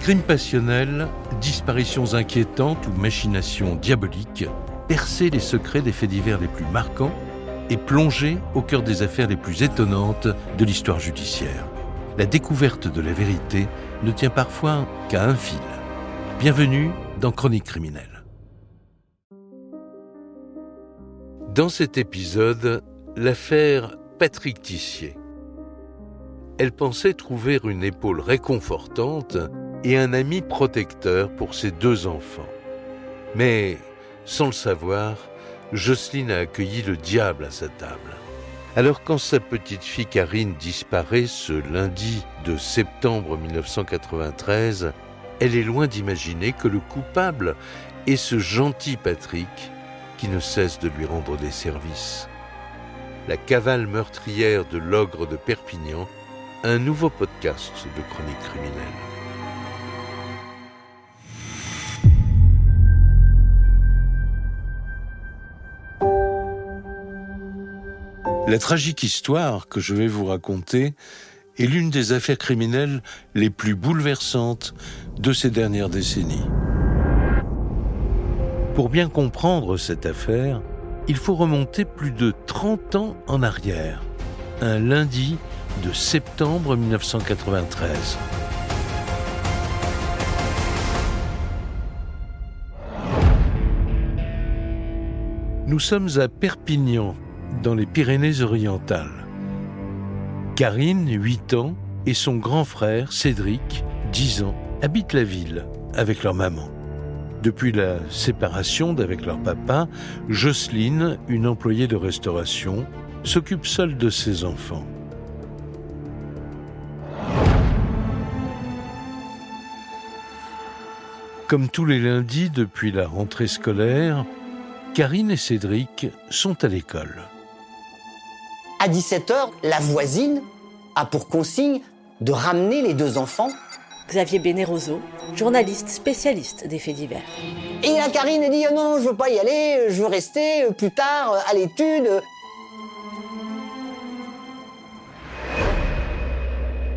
Crimes passionnels, disparitions inquiétantes ou machinations diaboliques, percer les secrets des faits divers les plus marquants et plonger au cœur des affaires les plus étonnantes de l'histoire judiciaire. La découverte de la vérité ne tient parfois qu'à un fil. Bienvenue dans Chroniques criminelles. Dans cet épisode, l'affaire Patrick Tissier. Elle pensait trouver une épaule réconfortante et un ami protecteur pour ses 2 enfants. Mais, sans le savoir, Jocelyne a accueilli le diable à sa table. Alors quand sa petite fille Karine disparaît ce lundi de septembre 1993, elle est loin d'imaginer que le coupable est ce gentil Patrick qui ne cesse de lui rendre des services. La cavale meurtrière de l'ogre de Perpignan, un nouveau podcast de Chroniques criminelles. La tragique histoire que je vais vous raconter est l'une des affaires criminelles les plus bouleversantes de ces dernières décennies. Pour bien comprendre cette affaire, il faut remonter plus de 30 ans en arrière, un lundi de septembre 1993. Nous sommes à Perpignan, dans les Pyrénées-Orientales. Karine, 8 ans, et son grand frère, Cédric, 10 ans, habitent la ville avec leur maman. Depuis la séparation d'avec leur papa, Jocelyne, une employée de restauration, s'occupe seule de ses enfants. Comme tous les lundis depuis la rentrée scolaire, Karine et Cédric sont à l'école. À 17h, la voisine a pour consigne de ramener les 2 enfants. Xavier Bénéroso, journaliste spécialiste des faits divers. Et la Karine a dit « Non, je veux pas y aller, je veux rester plus tard à l'étude. »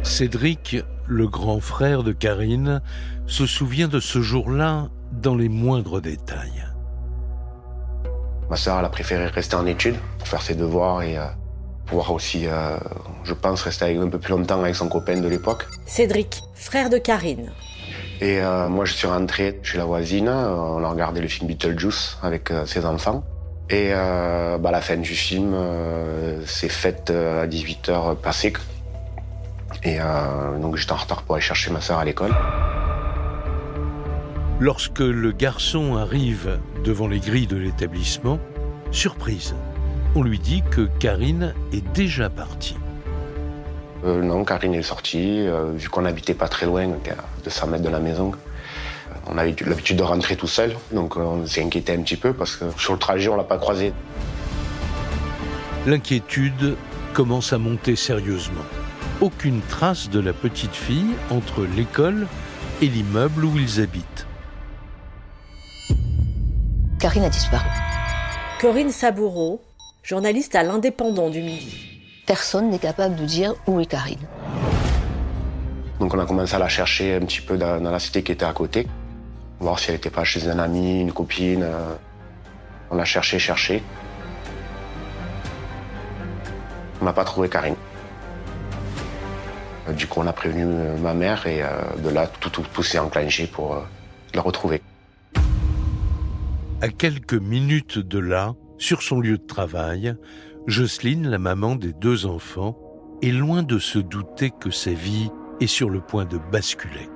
Cédric, le grand frère de Karine, se souvient de ce jour-là dans les moindres détails. Ma sœur, elle a préféré rester en études, faire ses devoirs et pouvoir aussi, je pense, rester un peu plus longtemps avec son copain de l'époque. Cédric, frère de Karine. Et moi, je suis rentré chez la voisine, on a regardé le film Beetlejuice avec ses enfants. Et la fin du film s'est faite à 18h passées. Et donc j'étais en retard pour aller chercher ma sœur à l'école. Lorsque le garçon arrive devant les grilles de l'établissement, surprise, on lui dit que Karine est déjà partie. Non, Karine est sortie, vu qu'on n'habitait pas très loin, de 100 mètres de la maison. On avait l'habitude de rentrer tout seul, donc on s'est inquiété un petit peu parce que sur le trajet, on l'a pas croisée. L'inquiétude commence à monter sérieusement. Aucune trace de la petite fille entre l'école et l'immeuble où ils habitent. Karine a disparu. Corinne Saboureau, journaliste à l'Indépendant du Midi. Personne n'est capable de dire où est Karine. Donc on a commencé à la chercher un petit peu dans la cité qui était à côté, voir si elle n'était pas chez un ami, une copine. On l'a cherché. On n'a pas trouvé Karine. Du coup, on a prévenu ma mère et de là, tout s'est enclenché pour la retrouver. À quelques minutes de là, sur son lieu de travail, Jocelyne, la maman des 2 enfants, est loin de se douter que sa vie est sur le point de basculer.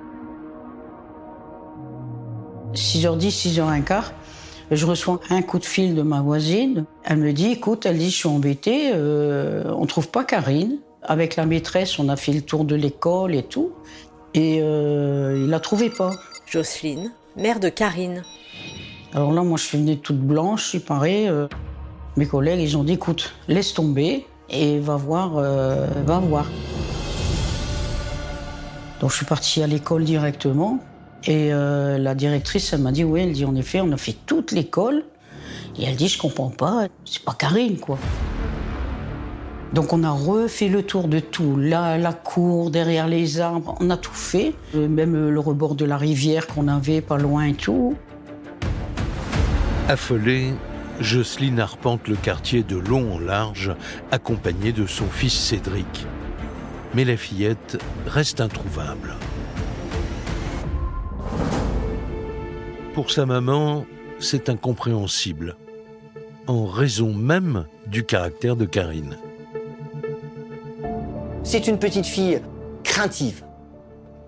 6h10, 6h15, je reçois un coup de fil de ma voisine. Elle me dit, écoute, je suis embêtée, on ne trouve pas Karine. Avec la maîtresse, on a fait le tour de l'école et tout, et il la trouvait pas. Jocelyne, mère de Karine. Alors là, moi, je suis venue toute blanche, je suis parée. Mes collègues, ils ont dit, écoute, laisse tomber et va voir. Donc, je suis partie à l'école directement. Et la directrice, elle m'a dit, oui, elle dit, en effet, on a fait toute l'école. Et elle dit, je comprends pas, c'est pas Karine, quoi. Donc on a refait le tour de tout, la cour, derrière les arbres, on a tout fait. Même le rebord de la rivière qu'on avait pas loin et tout. Affolée, Jocelyne arpente le quartier de long en large, accompagnée de son fils Cédric. Mais la fillette reste introuvable. Pour sa maman, c'est incompréhensible, en raison même du caractère de Karine. C'est une petite fille craintive.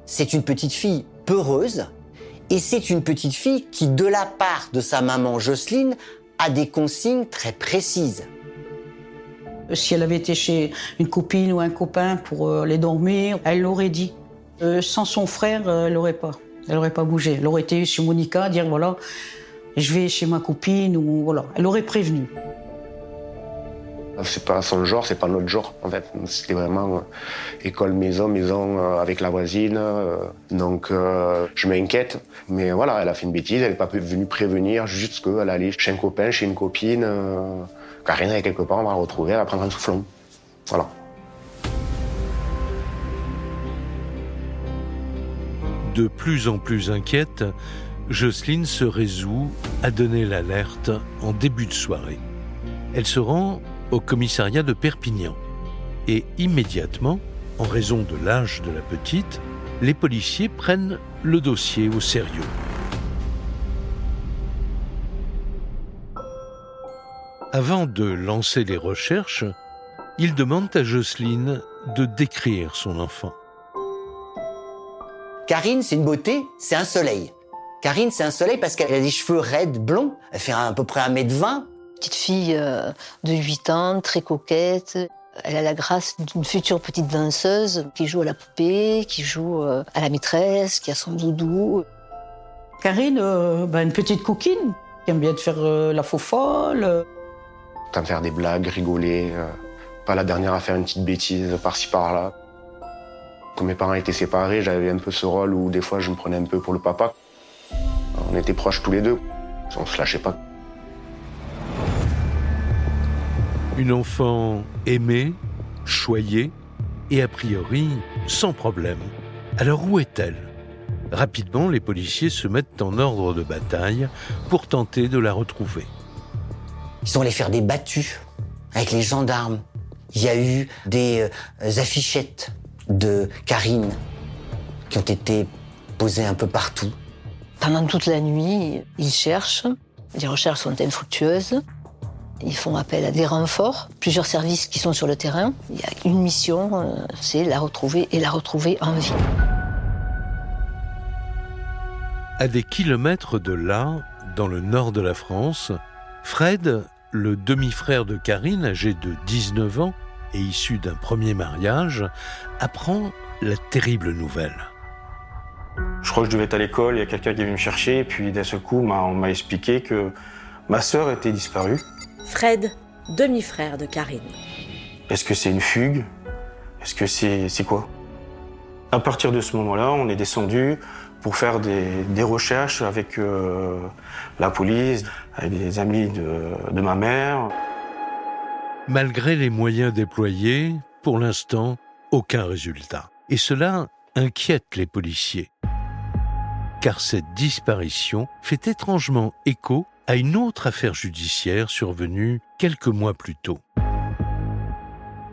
C'est une petite fille peureuse. Et c'est une petite fille qui, de la part de sa maman Jocelyne, a des consignes très précises. Si elle avait été chez une copine ou un copain pour aller dormir, elle l'aurait dit. Sans son frère, elle n'aurait pas bougé. Elle aurait été chez Monica, dire voilà, je vais chez ma copine, ou voilà. Elle aurait prévenu. C'est pas son genre, c'est pas notre genre, en fait. C'était vraiment école maison avec la voisine. Donc je m'inquiète. Mais voilà, elle a fait une bêtise, elle n'est pas venue prévenir juste qu'elle allait chez un copain, chez une copine. Karine est quelque part, on va la retrouver, elle va prendre un soufflon. Voilà. De plus en plus inquiète, Jocelyne se résout à donner l'alerte en début de soirée. Elle se rend au commissariat de Perpignan. Et immédiatement, en raison de l'âge de la petite, les policiers prennent le dossier au sérieux. Avant de lancer les recherches, ils demandent à Jocelyne de décrire son enfant. Karine, c'est une beauté, c'est un soleil. Karine, c'est un soleil parce qu'elle a des cheveux raides, blonds. Elle fait à peu près 1m20. Petite fille de 8 ans, très coquette. Elle a la grâce d'une future petite danseuse qui joue à la poupée, qui joue à la maîtresse, qui a son doudou. Karine, une petite coquine, qui aime bien de faire la faux folle. T'as faire des blagues, rigoler. Pas la dernière à faire une petite bêtise par-ci par-là. Quand mes parents étaient séparés, j'avais un peu ce rôle où des fois je me prenais un peu pour le papa. On était proches tous les deux, on se lâchait pas. Une enfant aimée, choyée et a priori sans problème. Alors où est-elle ? Rapidement, les policiers se mettent en ordre de bataille pour tenter de la retrouver. Ils sont allés faire des battues avec les gendarmes. Il y a eu des affichettes de Karine qui ont été posées un peu partout. Pendant toute la nuit, ils cherchent. Les recherches sont infructueuses. Ils font appel à des renforts, plusieurs services qui sont sur le terrain. Il y a une mission, c'est la retrouver et la retrouver en vie. À des kilomètres de là, dans le nord de la France, Fred, le demi-frère de Karine, âgé de 19 ans et issu d'un premier mariage, apprend la terrible nouvelle. Je crois que je devais être à l'école, il y a quelqu'un qui est venu me chercher, et puis d'un seul coup, on m'a expliqué que ma sœur était disparue. Fred, demi-frère de Karine. Est-ce que c'est une fugue ? Est-ce que c'est quoi ? À partir de ce moment-là, on est descendu pour faire des recherches avec la police, avec des amis de ma mère. Malgré les moyens déployés, pour l'instant, aucun résultat. Et cela inquiète les policiers. Car cette disparition fait étrangement écho à une autre affaire judiciaire survenue quelques mois plus tôt.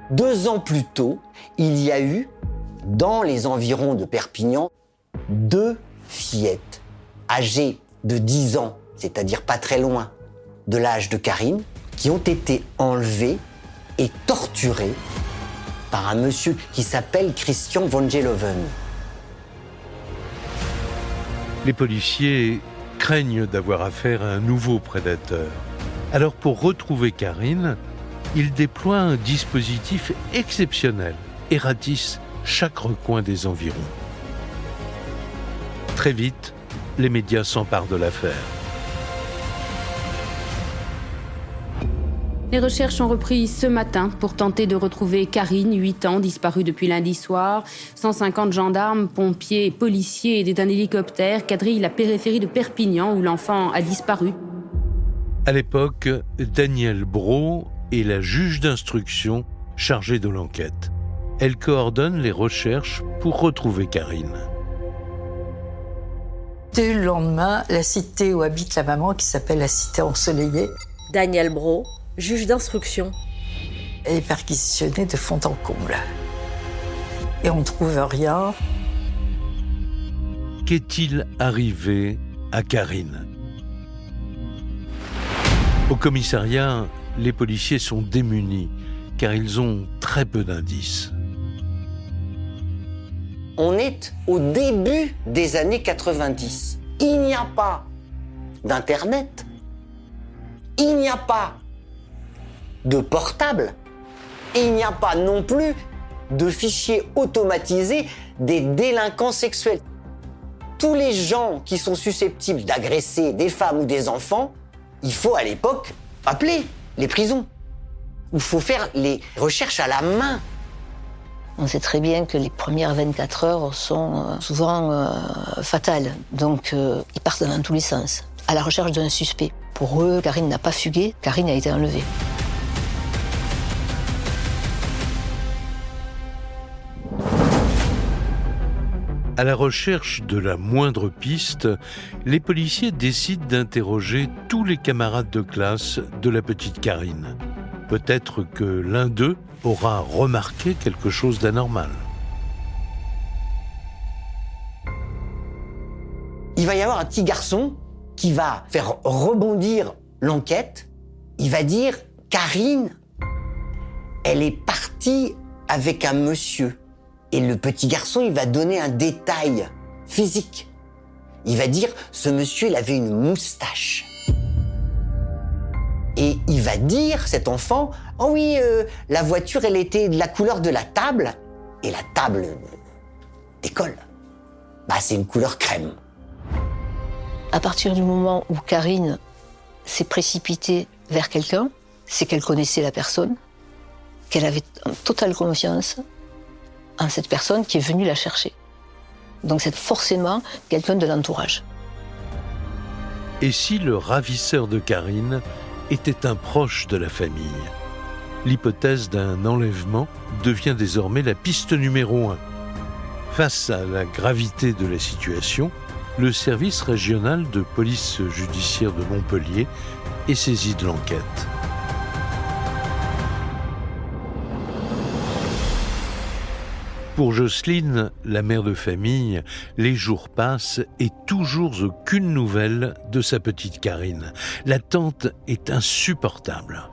2 ans plus tôt, il y a eu, dans les environs de Perpignan, 2 fillettes âgées de 10 ans, c'est-à-dire pas très loin de l'âge de Karine, qui ont été enlevées et torturées par un monsieur qui s'appelle Christian von Geloven. Les policiers craignent d'avoir affaire à un nouveau prédateur. Alors pour retrouver Karine, ils déploient un dispositif exceptionnel et ratissent chaque recoin des environs. Très vite, les médias s'emparent de l'affaire. Les recherches ont repris ce matin pour tenter de retrouver Karine, 8 ans, disparue depuis lundi soir. 150 gendarmes, pompiers, policiers et d'un hélicoptère quadrillent la périphérie de Perpignan où l'enfant a disparu. À l'époque, Danielle Brault est la juge d'instruction chargée de l'enquête. Elle coordonne les recherches pour retrouver Karine. Dès le lendemain, la cité où habite la maman, qui s'appelle la cité ensoleillée, Daniel Brault, juge d'instruction. est perquisitionnée de fond en comble. Et on ne trouve rien. Qu'est-il arrivé à Karine ? Au commissariat, les policiers sont démunis car ils ont très peu d'indices. On est au début des années 90. Il n'y a pas d'Internet. Il n'y a pas de portable. Et il n'y a pas non plus de fichiers automatisés des délinquants sexuels. Tous les gens qui sont susceptibles d'agresser des femmes ou des enfants, il faut à l'époque appeler les prisons. Il faut faire les recherches à la main. On sait très bien que les premières 24 heures sont souvent fatales. Donc, ils partent dans tous les sens, à la recherche d'un suspect. Pour eux, Karine n'a pas fugué, Karine a été enlevée. À la recherche de la moindre piste, les policiers décident d'interroger tous les camarades de classe de la petite Karine. Peut-être que l'un d'eux aura remarqué quelque chose d'anormal. Il va y avoir un petit garçon qui va faire rebondir l'enquête. Il va dire « Karine, elle est partie avec un monsieur ». Et le petit garçon, il va donner un détail physique. Il va dire « ce monsieur, il avait une moustache ». Et il va dire, cet enfant, « oh oui, la voiture, elle était de la couleur de la table. » Et la table d'école, bah, c'est une couleur crème. À partir du moment où Karine s'est précipitée vers quelqu'un, c'est qu'elle connaissait la personne, qu'elle avait totale confiance en cette personne qui est venue la chercher. Donc c'est forcément quelqu'un de l'entourage. Et si le ravisseur de Karine était un proche de la famille ? L'hypothèse d'un enlèvement devient désormais la piste numéro 1. Face à la gravité de la situation, le service régional de police judiciaire de Montpellier est saisi de l'enquête. Pour Jocelyne, la mère de famille, les jours passent et toujours aucune nouvelle de sa petite Karine. L'attente est insupportable.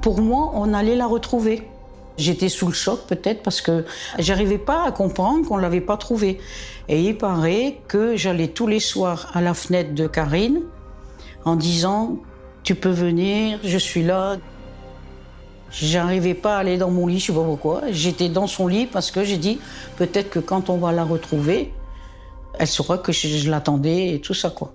Pour moi, on allait la retrouver. J'étais sous le choc peut-être parce que j'arrivais pas à comprendre qu'on l'avait pas trouvée. Et il paraît que j'allais tous les soirs à la fenêtre de Karine en disant « tu peux venir, je suis là ». J'arrivais pas à aller dans mon lit, je sais pas pourquoi. J'étais dans son lit parce que j'ai dit peut-être que quand on va la retrouver, elle saura que je l'attendais et tout ça, quoi.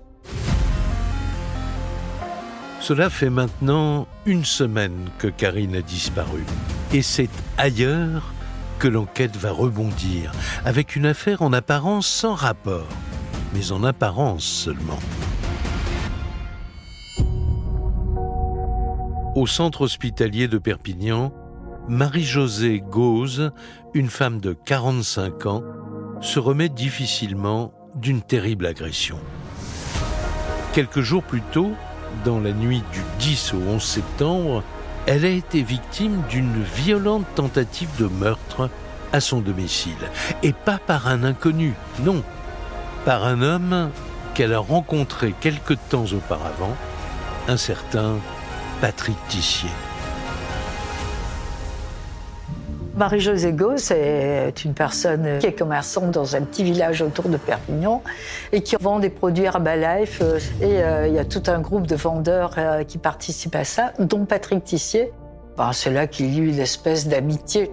Cela fait maintenant une semaine que Karine a disparu. Et c'est ailleurs que l'enquête va rebondir, avec une affaire en apparence sans rapport, mais en apparence seulement. Au centre hospitalier de Perpignan, Marie-Josée Gauze, une femme de 45 ans, se remet difficilement d'une terrible agression. Quelques jours plus tôt, dans la nuit du 10 au 11 septembre, elle a été victime d'une violente tentative de meurtre à son domicile. Et pas par un inconnu, non, par un homme qu'elle a rencontré quelque temps auparavant, un certain Patrick Tissier. Marie-Josée Gauze est une personne qui est commerçante dans un petit village autour de Perpignan et qui vend des produits Herbalife. Et il y a tout un groupe de vendeurs qui participent à ça, dont Patrick Tissier. C'est là qu'il y a eu une espèce d'amitié,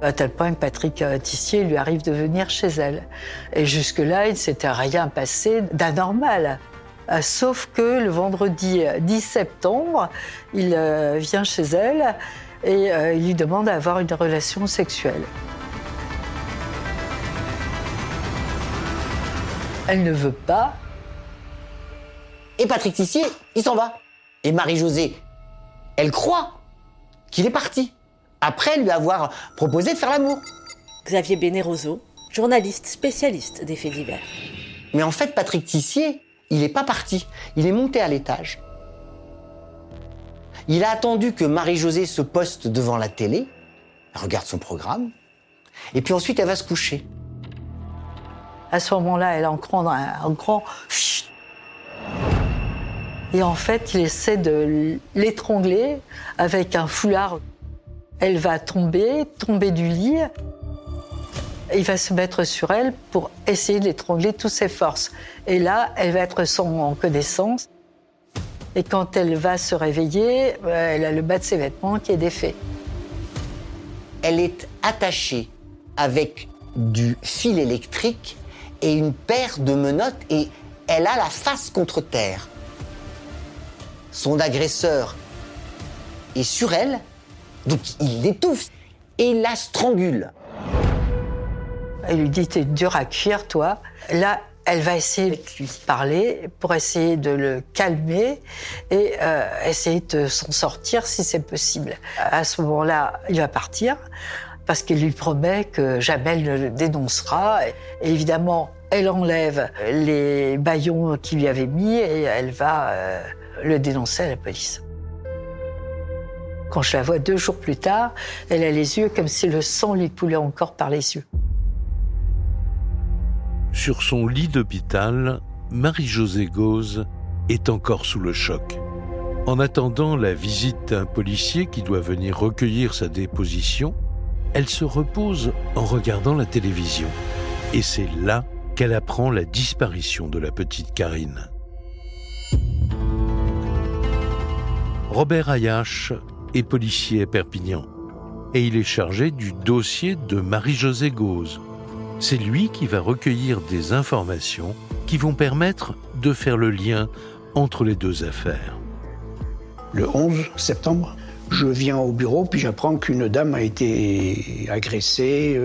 à tel point que Patrick Tissier lui arrive de venir chez elle. Et jusque-là, il ne s'était rien passé d'anormal. Sauf que le vendredi 10 septembre, il vient chez elle et il lui demande d'avoir une relation sexuelle. Elle ne veut pas. Et Patrick Tissier, il s'en va. Et Marie-Josée, elle croit qu'il est parti. après lui avoir proposé de faire l'amour. Xavier Bénéroso, journaliste spécialiste des faits divers. Mais en fait, Patrick Tissier, il n'est pas parti. Il est monté à l'étage. Il a attendu que Marie-Josée se poste devant la télé, elle regarde son programme, et puis ensuite elle va se coucher. À ce moment-là, elle en prend un grand... Et en fait, il essaie de l'étrangler avec un foulard. Elle va tomber du lit. Il va se mettre sur elle pour essayer de l'étrangler de toutes ses forces. Et là, elle va être sans connaissance. Et quand elle va se réveiller, elle a le bas de ses vêtements qui est défait. Elle est attachée avec du fil électrique et une paire de menottes et elle a la face contre terre. Son agresseur est sur elle, donc il l'étouffe et il la strangule. Elle lui dit « T'es dur à cuire, toi ». Là, elle va essayer de lui parler pour essayer de le calmer et essayer de s'en sortir si c'est possible. À ce moment-là, il va partir parce qu'il lui promet que jamais elle ne le dénoncera. Et évidemment, elle enlève les bâillons qu'il lui avait mis et elle va le dénoncer à la police. Quand je la vois 2 jours plus tard, elle a les yeux comme si le sang lui coulait encore par les yeux. Sur son lit d'hôpital, Marie-Josée Gauze est encore sous le choc. En attendant la visite d'un policier qui doit venir recueillir sa déposition, elle se repose en regardant la télévision. Et c'est là qu'elle apprend la disparition de la petite Karine. Robert Ayache est policier à Perpignan et il est chargé du dossier de Marie-Josée Gauze. C'est lui qui va recueillir des informations qui vont permettre de faire le lien entre les 2 affaires. Le 11 septembre, je viens au bureau puis j'apprends qu'une dame a été agressée,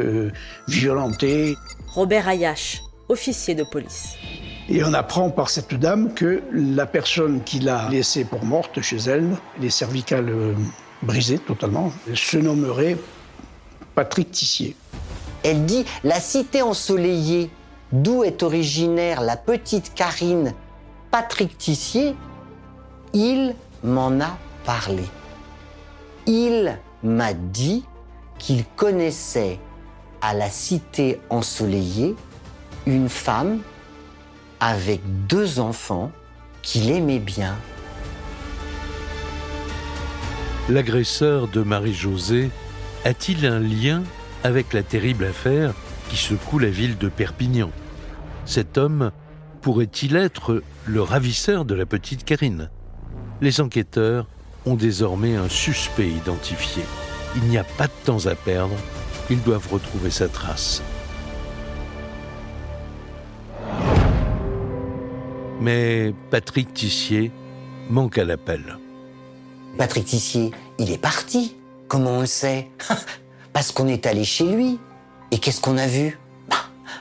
violentée. Robert Ayache, officier de police. Et on apprend par cette dame que la personne qui l'a laissée pour morte chez elle, les cervicales brisées totalement, se nommerait Patrick Tissier. Elle dit « La cité ensoleillée, d'où est originaire la petite Karine, Patrick Tissier, il m'en a parlé. Il m'a dit qu'il connaissait à la cité ensoleillée une femme avec 2 enfants qu'il aimait bien. » L'agresseur de Marie-Josée a-t-il un lien avec la terrible affaire qui secoue la ville de Perpignan? Cet homme pourrait-il être le ravisseur de la petite Karine? Les enquêteurs ont désormais un suspect identifié. Il n'y a pas de temps à perdre, ils doivent retrouver sa trace. Mais Patrick Tissier manque à l'appel. Patrick Tissier, il est parti. Comment on le sait? Parce qu'on est allé chez lui. Et qu'est-ce qu'on a vu?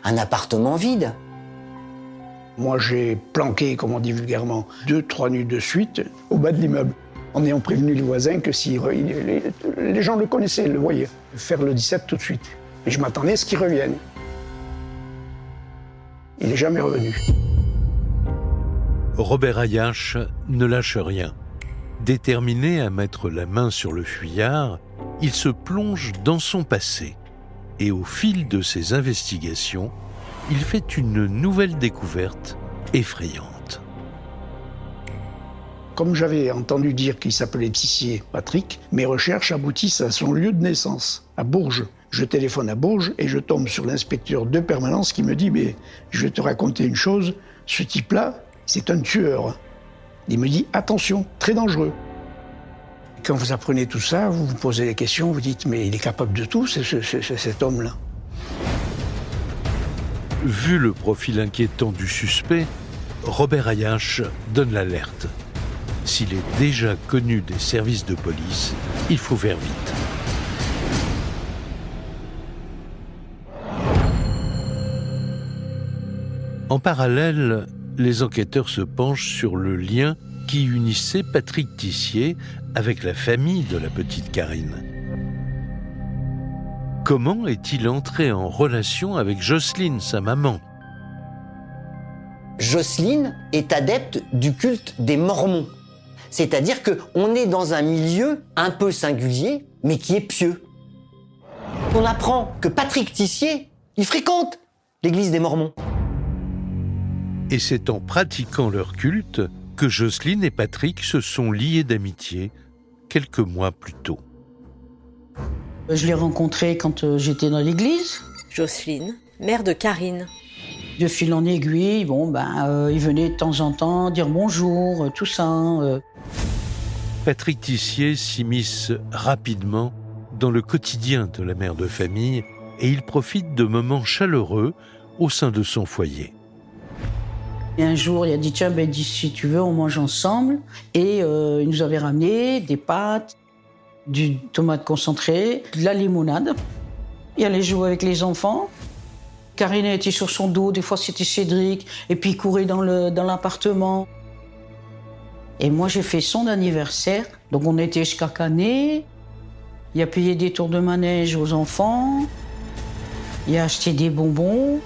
Un appartement vide. Moi, j'ai planqué, comme on dit vulgairement, 2-3 nuits de suite au bas de l'immeuble, en ayant prévenu les voisins que si les gens le connaissaient, le voyaient. Faire le 17 tout de suite. Et je m'attendais à ce qu'il revienne. Il n'est jamais revenu. Robert Ayache ne lâche rien. Déterminé à mettre la main sur le fuyard, il se plonge dans son passé. Et au fil de ses investigations, il fait une nouvelle découverte effrayante. Comme j'avais entendu dire qu'il s'appelait Tissier Patrick, mes recherches aboutissent à son lieu de naissance, à Bourges. Je téléphone à Bourges et je tombe sur l'inspecteur de permanence qui me dit « Mais je vais te raconter une chose, ce type-là, c'est un tueur. » Il me dit « Attention, très dangereux. » Quand vous apprenez tout ça, vous vous posez des questions, vous dites « Mais il est capable de tout, cet homme-là. » Vu le profil inquiétant du suspect, Robert Ayache donne l'alerte. S'il est déjà connu des services de police, il faut faire vite. En parallèle, les enquêteurs se penchent sur le lien qui unissait Patrick Tissier avec la famille de la petite Karine. Comment est-il entré en relation avec Jocelyne, sa maman ? Jocelyne est adepte du culte des Mormons. C'est-à-dire qu'on est dans un milieu un peu singulier, mais qui est pieux. On apprend que Patrick Tissier, il fréquente l'église des Mormons. Et c'est en pratiquant leur culte que Jocelyne et Patrick se sont liés d'amitié quelques mois plus tôt. Je l'ai rencontré quand j'étais dans l'église. Jocelyne, mère de Karine. De fil en aiguille, il venait de temps en temps dire bonjour, tout ça. Patrick Tissier s'immisce rapidement dans le quotidien de la mère de famille et il profite de moments chaleureux au sein de son foyer. Et un jour, il a dit, tiens, si tu veux, on mange ensemble. Et il nous avait ramené des pâtes, du tomate concentré, de la limonade. Il allait jouer avec les enfants. Karine était sur son dos, des fois c'était Cédric, et puis il courait dans l'appartement. Et moi, j'ai fait son anniversaire, donc on était jusqu'à Canet. Il a payé des tours de manège aux enfants. Il a acheté des bonbons.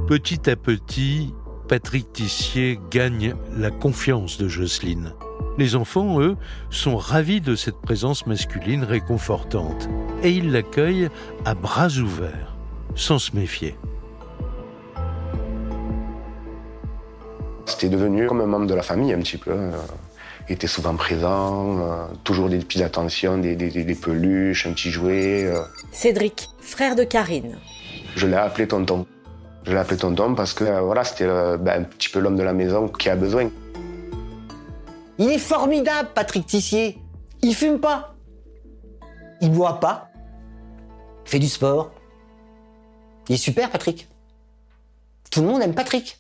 Petit à petit, Patrick Tissier gagne la confiance de Jocelyne. Les enfants, eux, sont ravis de cette présence masculine réconfortante et ils l'accueillent à bras ouverts, sans se méfier. C'était devenu comme un membre de la famille un petit peu. Il était souvent présent, toujours des petites attentions, des peluches, un petit jouet. Cédric, frère de Karine. Je l'ai appelé tonton. Je l'ai appelé tonton parce que c'était un petit peu l'homme de la maison qui a besoin. Il est formidable, Patrick Tissier. Il fume pas. Il boit pas. Il fait du sport. Il est super, Patrick. Tout le monde aime Patrick.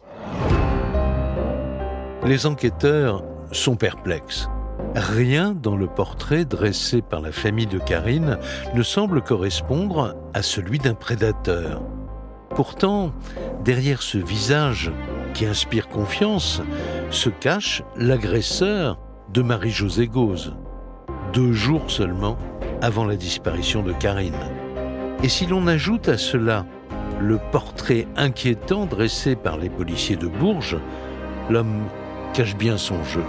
Les enquêteurs sont perplexes. Rien dans le portrait dressé par la famille de Karine ne semble correspondre à celui d'un prédateur. Pourtant, derrière ce visage qui inspire confiance, se cache l'agresseur de Marie-Josée Gauze, 2 jours seulement avant la disparition de Karine. Et si l'on ajoute à cela le portrait inquiétant dressé par les policiers de Bourges, l'homme cache bien son jeu.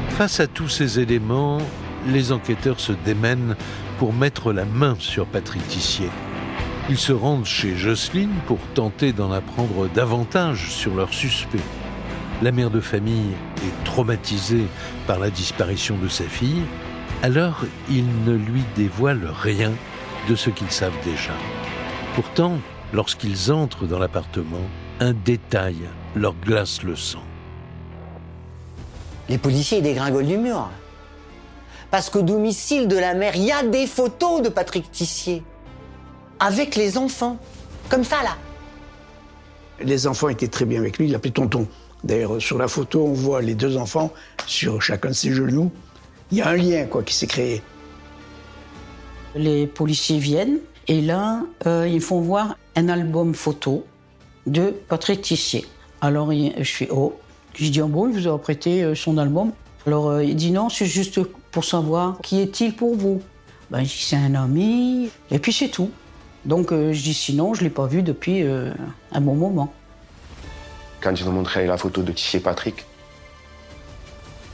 Face à tous ces éléments, les enquêteurs se démènent pour mettre la main sur Patrick Tissier. Ils se rendent chez Jocelyne pour tenter d'en apprendre davantage sur leur suspect. La mère de famille est traumatisée par la disparition de sa fille, alors ils ne lui dévoilent rien de ce qu'ils savent déjà. Pourtant, lorsqu'ils entrent dans l'appartement, un détail leur glace le sang. Les policiers dégringolent du mur. Parce qu'au domicile de la mère, il y a des photos de Patrick Tissier. Avec les enfants. Comme ça, là. Les enfants étaient très bien avec lui, il l'appelait tonton. D'ailleurs, sur la photo, on voit les 2 enfants sur chacun de ses genoux. Il y a un lien qui s'est créé. Les policiers viennent et là, ils font voir un album photo de Patrick Tissier. Alors, je fais « Oh ». Je dis « Bon, il vous a prêté son album ». Alors, il dit « Non, c'est juste pour savoir qui est-il pour vous ». Je dis « C'est un ami ». Et puis, c'est tout. Donc, je dis « Sinon, je ne l'ai pas vu depuis un bon moment ». Quand ils ont montré la photo de Tissier Patrick,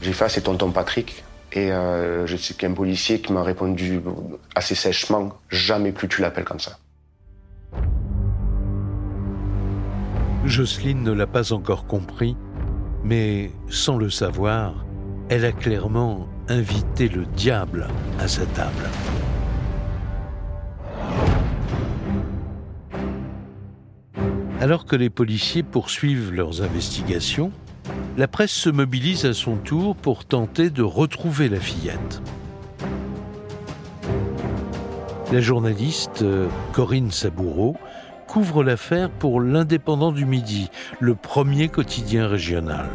j'ai fait « C'est tonton Patrick ». Et je sais qu'il y a un policier qui m'a répondu assez sèchement « Jamais plus tu l'appelles comme ça ». Jocelyne ne l'a pas encore compris, mais sans le savoir, elle a clairement invité le diable à sa table. Alors que les policiers poursuivent leurs investigations, la presse se mobilise à son tour pour tenter de retrouver la fillette. La journaliste Corinne Saboureau couvre l'affaire pour l'Indépendant du Midi, le premier quotidien régional.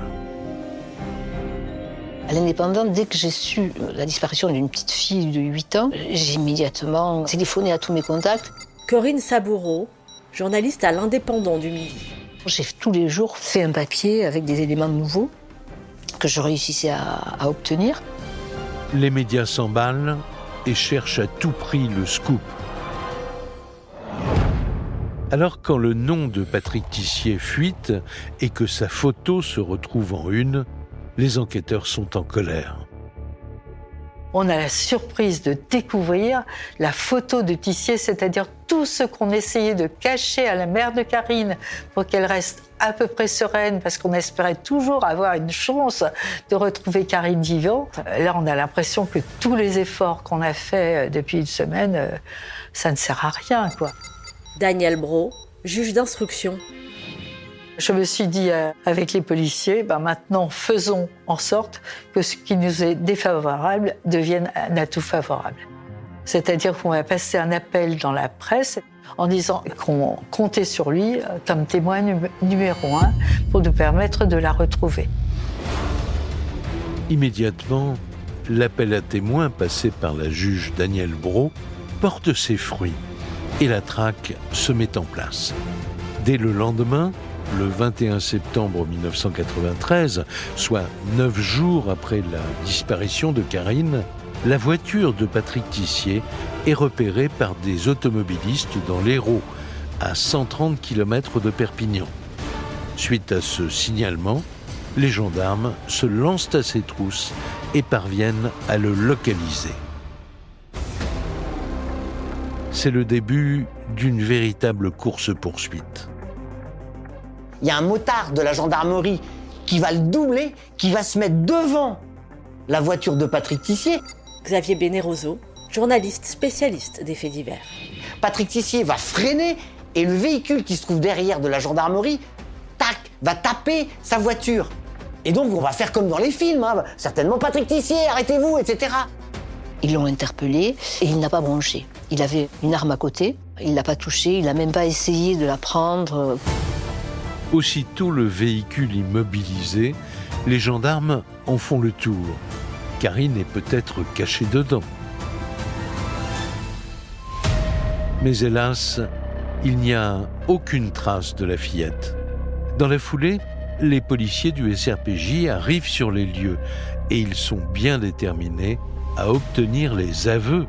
À l'Indépendant, dès que j'ai su la disparition d'une petite fille de 8 ans, j'ai immédiatement téléphoné à tous mes contacts. Corinne Saboureau, journaliste à l'Indépendant du Midi. J'ai tous les jours fait un papier avec des éléments nouveaux que je réussissais à obtenir. Les médias s'emballent et cherchent à tout prix le scoop. Alors quand le nom de Patrick Tissier fuite et que sa photo se retrouve en une, les enquêteurs sont en colère. On a la surprise de découvrir la photo de Tissier, c'est-à-dire tout ce qu'on essayait de cacher à la mère de Karine pour qu'elle reste à peu près sereine, parce qu'on espérait toujours avoir une chance de retrouver Karine vivante. Là, on a l'impression que tous les efforts qu'on a faits depuis une semaine, ça ne sert à rien, quoi. Daniel Brault, juge d'instruction. Je me suis dit avec les policiers, maintenant faisons en sorte que ce qui nous est défavorable devienne un atout favorable. C'est-à-dire qu'on va passer un appel dans la presse en disant qu'on comptait sur lui comme témoin numéro 1 pour nous permettre de la retrouver. Immédiatement, l'appel à témoins passé par la juge Daniel Brault porte ses fruits et la traque se met en place. Dès le lendemain, le 21 septembre 1993, soit 9 jours après la disparition de Karine, la voiture de Patrick Tissier est repérée par des automobilistes dans l'Hérault, à 130 km de Perpignan. Suite à ce signalement, les gendarmes se lancent à ses trousses et parviennent à le localiser. C'est le début d'une véritable course-poursuite. Il y a un motard de la gendarmerie qui va le doubler, qui va se mettre devant la voiture de Patrick Tissier. Xavier Bénéroso, journaliste spécialiste des faits divers. Patrick Tissier va freiner et le véhicule qui se trouve derrière de la gendarmerie, tac, va taper sa voiture. Et donc on va faire comme dans les films, certainement Patrick Tissier, arrêtez-vous, etc. Ils l'ont interpellé et il n'a pas bronché. Il avait une arme à côté, il ne l'a pas touchée, il n'a même pas essayé de la prendre. Aussitôt le véhicule immobilisé, les gendarmes en font le tour. Karine est peut-être cachée dedans. Mais hélas, il n'y a aucune trace de la fillette. Dans la foulée, les policiers du SRPJ arrivent sur les lieux et ils sont bien déterminés à obtenir les aveux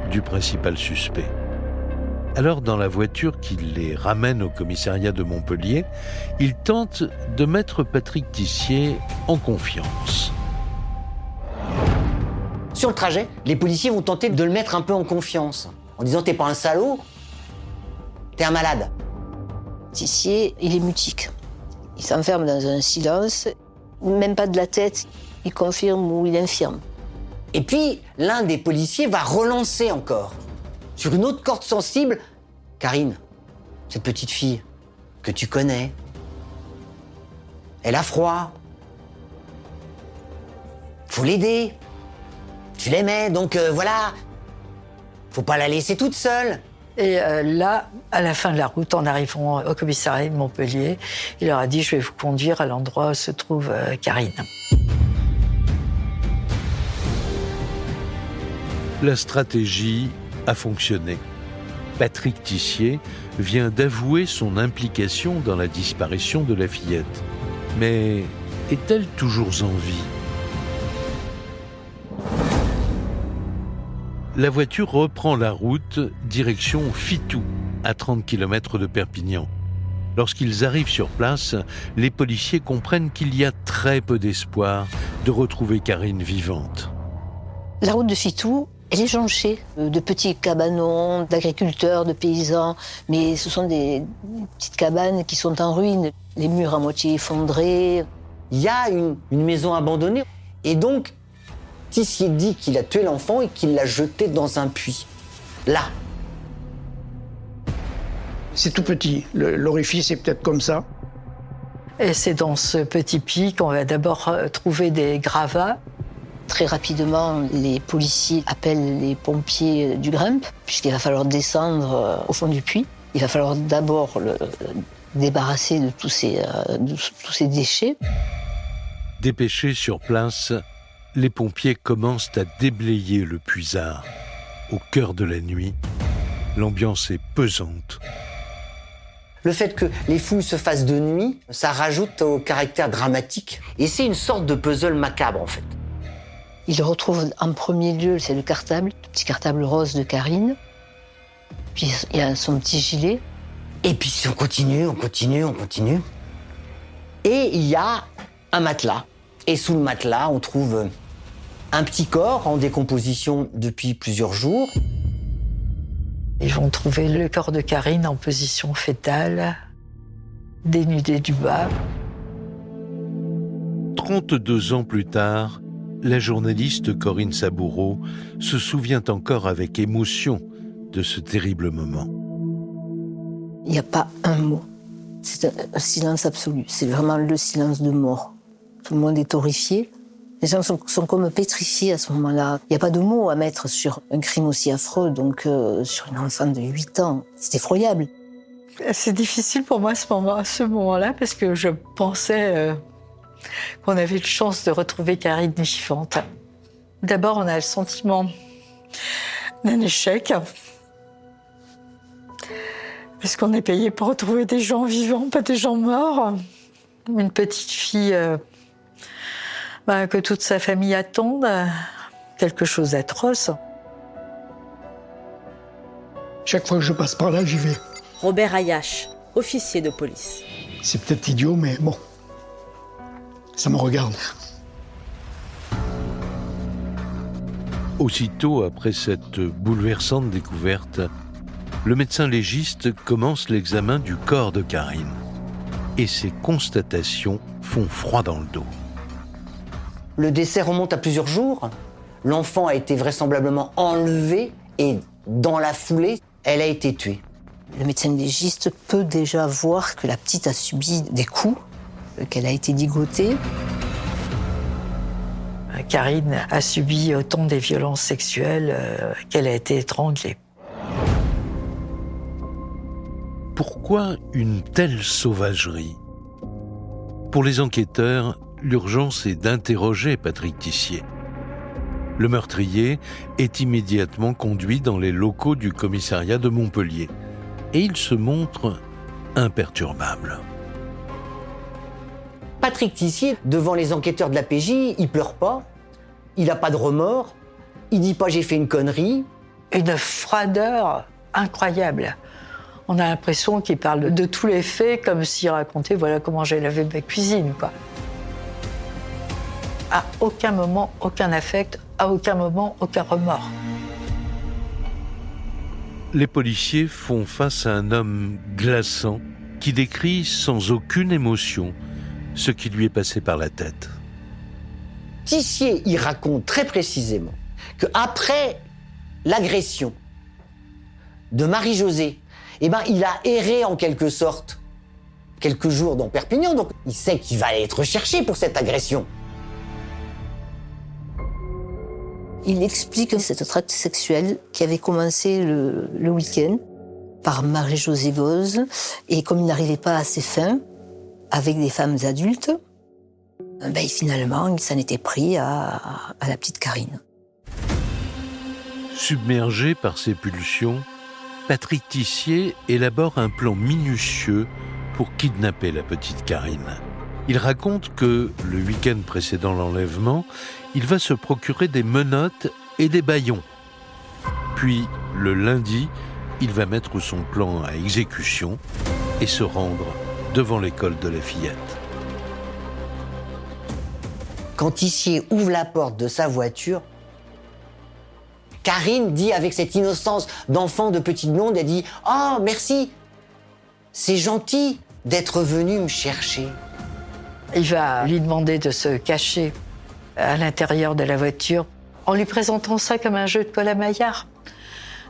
du principal suspect. Alors, dans la voiture qui les ramène au commissariat de Montpellier, ils tentent de mettre Patrick Tissier en confiance. Sur le trajet, les policiers vont tenter de le mettre un peu en confiance, en disant « t'es pas un salaud, t'es un malade ». Tissier, il est mutique. Il s'enferme dans un silence, même pas de la tête, il confirme ou il infirme. Et puis, l'un des policiers va relancer encore, sur une autre corde sensible, « Karine, cette petite fille que tu connais, elle a froid. Faut l'aider. Tu l'aimais, donc voilà. Faut pas la laisser toute seule. » Et là, à la fin de la route, en arrivant au commissariat de Montpellier, il leur a dit « Je vais vous conduire à l'endroit où se trouve Karine. » La stratégie a fonctionné. Patrick Tissier vient d'avouer son implication dans la disparition de la fillette. Mais est-elle toujours en vie ? La voiture reprend la route direction Fitou, à 30 km de Perpignan. Lorsqu'ils arrivent sur place, les policiers comprennent qu'il y a très peu d'espoir de retrouver Karine vivante. La route de Fitou, elle est jonchée de petits cabanons, d'agriculteurs, de paysans, mais ce sont des petites cabanes qui sont en ruine, les murs à moitié effondrés. Il y a une maison abandonnée, et donc Tissier dit qu'il a tué l'enfant et qu'il l'a jeté dans un puits. Là. C'est tout petit, l'orifice est peut-être comme ça. Et c'est dans ce petit puits qu'on va d'abord trouver des gravats. Très rapidement, les policiers appellent les pompiers du Grimpe, puisqu'il va falloir descendre au fond du puits. Il va falloir d'abord le débarrasser de tous ces déchets. Dépêchés sur place, les pompiers commencent à déblayer le puisard. Au cœur de la nuit, l'ambiance est pesante. Le fait que les fouilles se fassent de nuit, ça rajoute au caractère dramatique. Et c'est une sorte de puzzle macabre, en fait. Il retrouve en premier lieu, c'est le cartable, le petit cartable rose de Karine. Puis il y a son petit gilet. Et puis on continue. Et il y a un matelas. Et sous le matelas, on trouve un petit corps en décomposition depuis plusieurs jours. Ils vont trouver le corps de Karine en position fœtale, dénudé du bas. 32 ans plus tard, la journaliste Corinne Saboureau se souvient encore avec émotion de ce terrible moment. Il n'y a pas un mot. C'est un silence absolu. C'est vraiment le silence de mort. Tout le monde est horrifié. Les gens sont comme pétrifiés à ce moment-là. Il n'y a pas de mots à mettre sur un crime aussi affreux, donc sur une enfant de 8 ans. C'est effroyable. C'est difficile pour moi à ce moment-là, parce que je pensais qu'on avait une chance de retrouver Karine vivante. D'abord, on a le sentiment d'un échec, parce qu'on est payé pour retrouver des gens vivants, pas des gens morts. Une petite fille que toute sa famille attende, quelque chose d'atroce. Chaque fois que je passe par là, j'y vais. Robert Ayache, officier de police. C'est peut-être idiot, mais bon, ça me regarde. Aussitôt après cette bouleversante découverte, le médecin légiste commence l'examen du corps de Karine. Et ses constatations font froid dans le dos. Le décès remonte à plusieurs jours. L'enfant a été vraisemblablement enlevé et dans la foulée, elle a été tuée. Le médecin légiste peut déjà voir que la petite a subi des coups, qu'elle a été ligotée. Karine a subi autant des violences sexuelles qu'elle a été étranglée. Pourquoi une telle sauvagerie ? Pour les enquêteurs, l'urgence est d'interroger Patrick Tissier. Le meurtrier est immédiatement conduit dans les locaux du commissariat de Montpellier et il se montre imperturbable. Patrick Tissier, devant les enquêteurs de la PJ, il pleure pas, il n'a pas de remords, il dit pas j'ai fait une connerie. Une froideur incroyable. On a l'impression qu'il parle de tous les faits comme s'il racontait voilà comment j'ai lavé ma cuisine, quoi. À aucun moment, aucun affect, à aucun moment, aucun remords. Les policiers font face à un homme glaçant qui décrit sans aucune émotion ce qui lui est passé par la tête. Tissier, il raconte très précisément qu'après l'agression de Marie-Josée, il a erré en quelque sorte quelques jours dans Perpignan, donc il sait qu'il va être recherché pour cette agression. Il explique cette traite sexuelle qui avait commencé le week-end par Marie-Josée Gauze, et comme il n'arrivait pas à ses fins avec des femmes adultes, finalement, il s'en était pris à la petite Karine. Submergé par ses pulsions, Patrick Tissier élabore un plan minutieux pour kidnapper la petite Karine. Il raconte que, le week-end précédant l'enlèvement, il va se procurer des menottes et des bâillons. Puis, le lundi, il va mettre son plan à exécution et se rendre devant l'école de la fillette. Quand Tissier ouvre la porte de sa voiture, Karine dit avec cette innocence d'enfant de petite blonde, elle dit « Oh, merci, c'est gentil d'être venu me chercher. » Il va lui demander de se cacher à l'intérieur de la voiture en lui présentant ça comme un jeu de Paul Amaillard.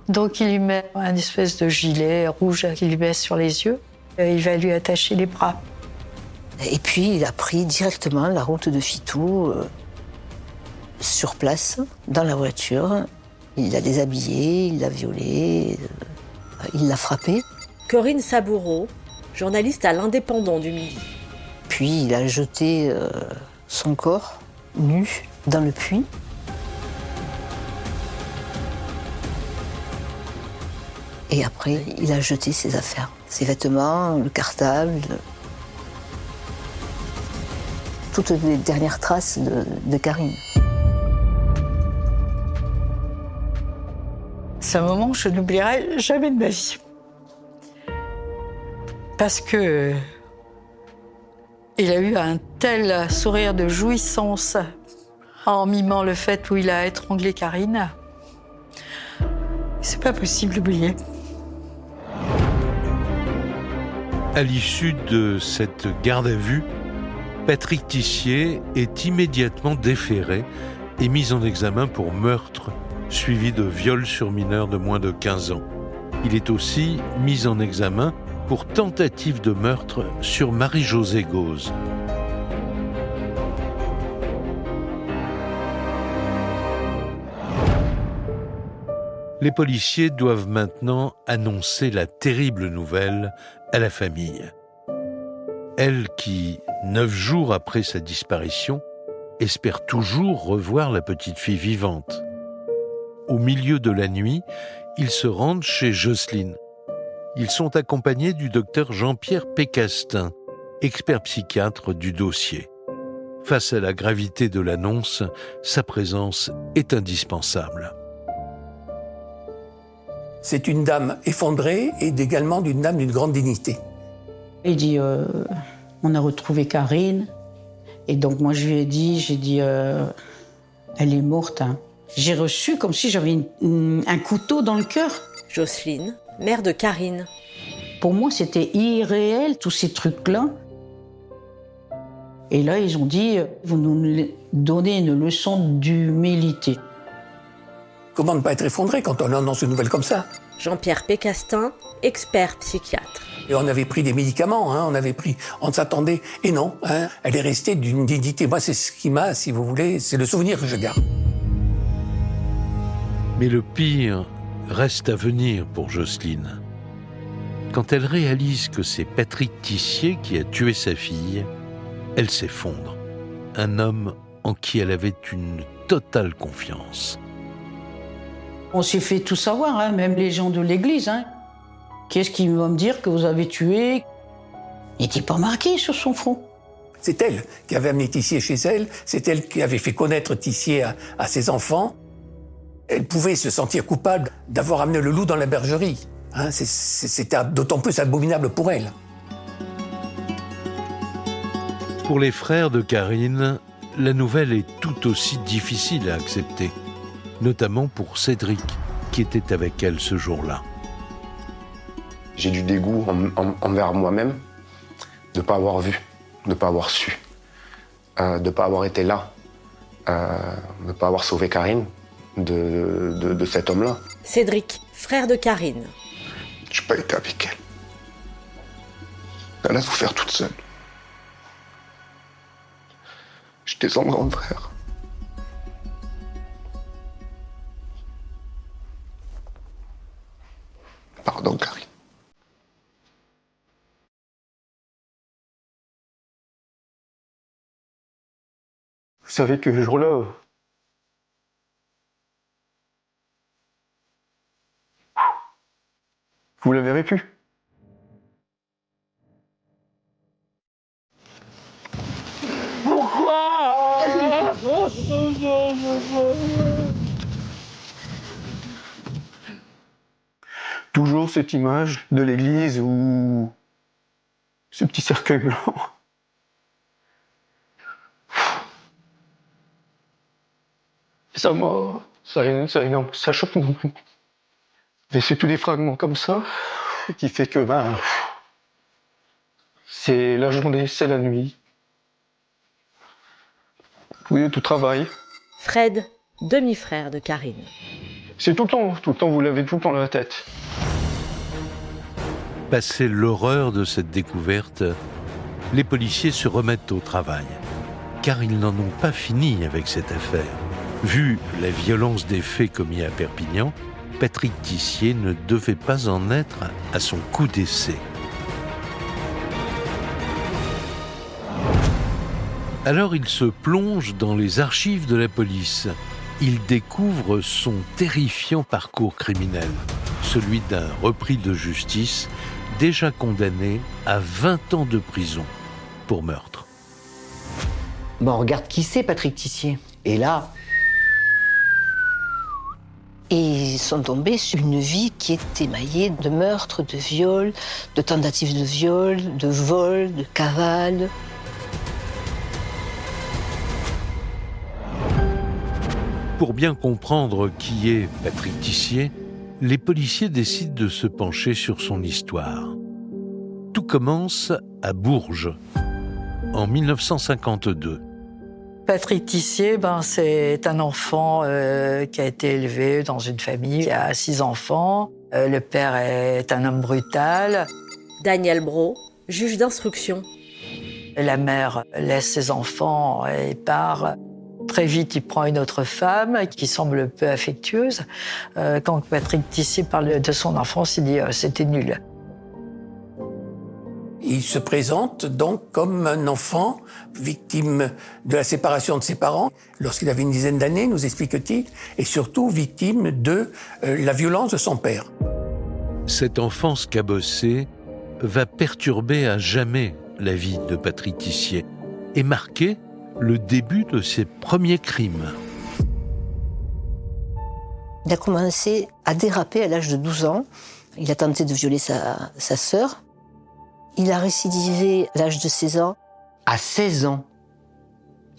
Donc il lui met un espèce de gilet rouge qu'il lui met sur les yeux et il va lui attacher les bras. Et puis il a pris directement la route de Fitou sur place, dans la voiture. Il l'a déshabillé, il l'a violé, il l'a frappé. Corinne Saboureau, journaliste à l'Indépendant du Midi. Puis il a jeté son corps nu dans le puits. Et après, il a jeté ses affaires, Ses vêtements, le cartable, toutes les dernières traces de Karine. C'est un moment que je n'oublierai jamais de ma vie. Parce que il a eu un tel sourire de jouissance en mimant le fait où il a étranglé Karine. C'est pas possible d'oublier. À l'issue de cette garde à vue, Patrick Tissier est immédiatement déféré et mis en examen pour meurtre, suivi de viol sur mineur de moins de 15 ans. Il est aussi mis en examen pour tentative de meurtre sur Marie-Josée Gauze. Les policiers doivent maintenant annoncer la terrible nouvelle à la famille. Elle qui, 9 jours après sa disparition, espère toujours revoir la petite fille vivante. Au milieu de la nuit, ils se rendent chez Jocelyne. Ils sont accompagnés du docteur Jean-Pierre Pécastin, expert psychiatre du dossier. Face à la gravité de l'annonce, sa présence est indispensable. C'est une dame effondrée et également d'une dame d'une grande dignité. Il dit, on a retrouvé Karine. Et donc moi je lui ai dit, elle est morte. Hein. J'ai reçu comme si j'avais un couteau dans le cœur. Jocelyne, mère de Karine. Pour moi c'était irréel, tous ces trucs-là. Et là ils ont dit, vous nous donnez une leçon d'humilité. Comment ne pas être effondré quand on annonce une nouvelle comme ça? Jean-Pierre Pécastin, expert psychiatre. Et on avait pris des médicaments, on s'attendait, et non, elle est restée d'une dignité. Moi, c'est ce qui m'a, si vous voulez, c'est le souvenir que je garde. Mais le pire reste à venir pour Jocelyne. Quand elle réalise que c'est Patrick Tissier qui a tué sa fille, elle s'effondre. Un homme en qui elle avait une totale confiance. On s'est fait tout savoir, même les gens de l'église. Qu'est-ce qui va me dire que vous avez tué? Il n'était pas marqué sur son front. C'est elle qui avait amené Tissier chez elle, c'est elle qui avait fait connaître Tissier à ses enfants. Elle pouvait se sentir coupable d'avoir amené le loup dans la bergerie. C'était d'autant plus abominable pour elle. Pour les frères de Karine, la nouvelle est tout aussi difficile à accepter, notamment pour Cédric, qui était avec elle ce jour-là. J'ai du dégoût envers moi-même de ne pas avoir vu, de ne pas avoir su, de ne pas avoir été là, de ne pas avoir sauvé Karine de cet homme-là. Cédric, frère de Karine. Je n'ai pas été avec elle. Elle a souffert toute seule. J'étais son grand frère. Pardon, Karine. Vous savez que ce jour-là, vous la verrez plus. Toujours cette image de l'église où ce petit cercueil blanc. Ça choque non plus. Mais c'est tous des fragments comme ça qui fait que c'est la journée, c'est la nuit. Oui, tout travail. Fred, demi-frère de Karine. C'est tout le temps, vous l'avez tout le temps dans la tête. Passé l'horreur de cette découverte, les policiers se remettent au travail, car ils n'en ont pas fini avec cette affaire. Vu la violence des faits commis à Perpignan, Patrick Tissier ne devait pas en être à son coup d'essai. Alors il se plonge dans les archives de la police. Il découvre son terrifiant parcours criminel, celui d'un repris de justice déjà condamné à 20 ans de prison pour meurtre. Bon, regarde qui c'est, Patrick Tissier. Et là... Et ils sont tombés sur une vie qui est émaillée de meurtres, de viols, de tentatives de viol, de vols, de cavales. Pour bien comprendre qui est Patrick Tissier, les policiers décident de se pencher sur son histoire. Tout commence à Bourges, en 1952. Patrick Tissier, c'est un enfant qui a été élevé dans une famille qui a 6 enfants. Le père est un homme brutal. Daniel Brault, juge d'instruction. La mère laisse ses enfants et part. Très vite, il prend une autre femme qui semble peu affectueuse. Quand Patrick Tissier parle de son enfance, il dit « c'était nul ». Il se présente donc comme un enfant victime de la séparation de ses parents lorsqu'il avait une dizaine d'années, nous explique-t-il, et surtout victime de la violence de son père. Cette enfance cabossée va perturber à jamais la vie de Patrick Tissier et marquer le début de ses premiers crimes. Il a commencé à déraper à l'âge de 12 ans. Il a tenté de violer sa sœur. Il a récidivé à l'âge de 16 ans. À 16 ans,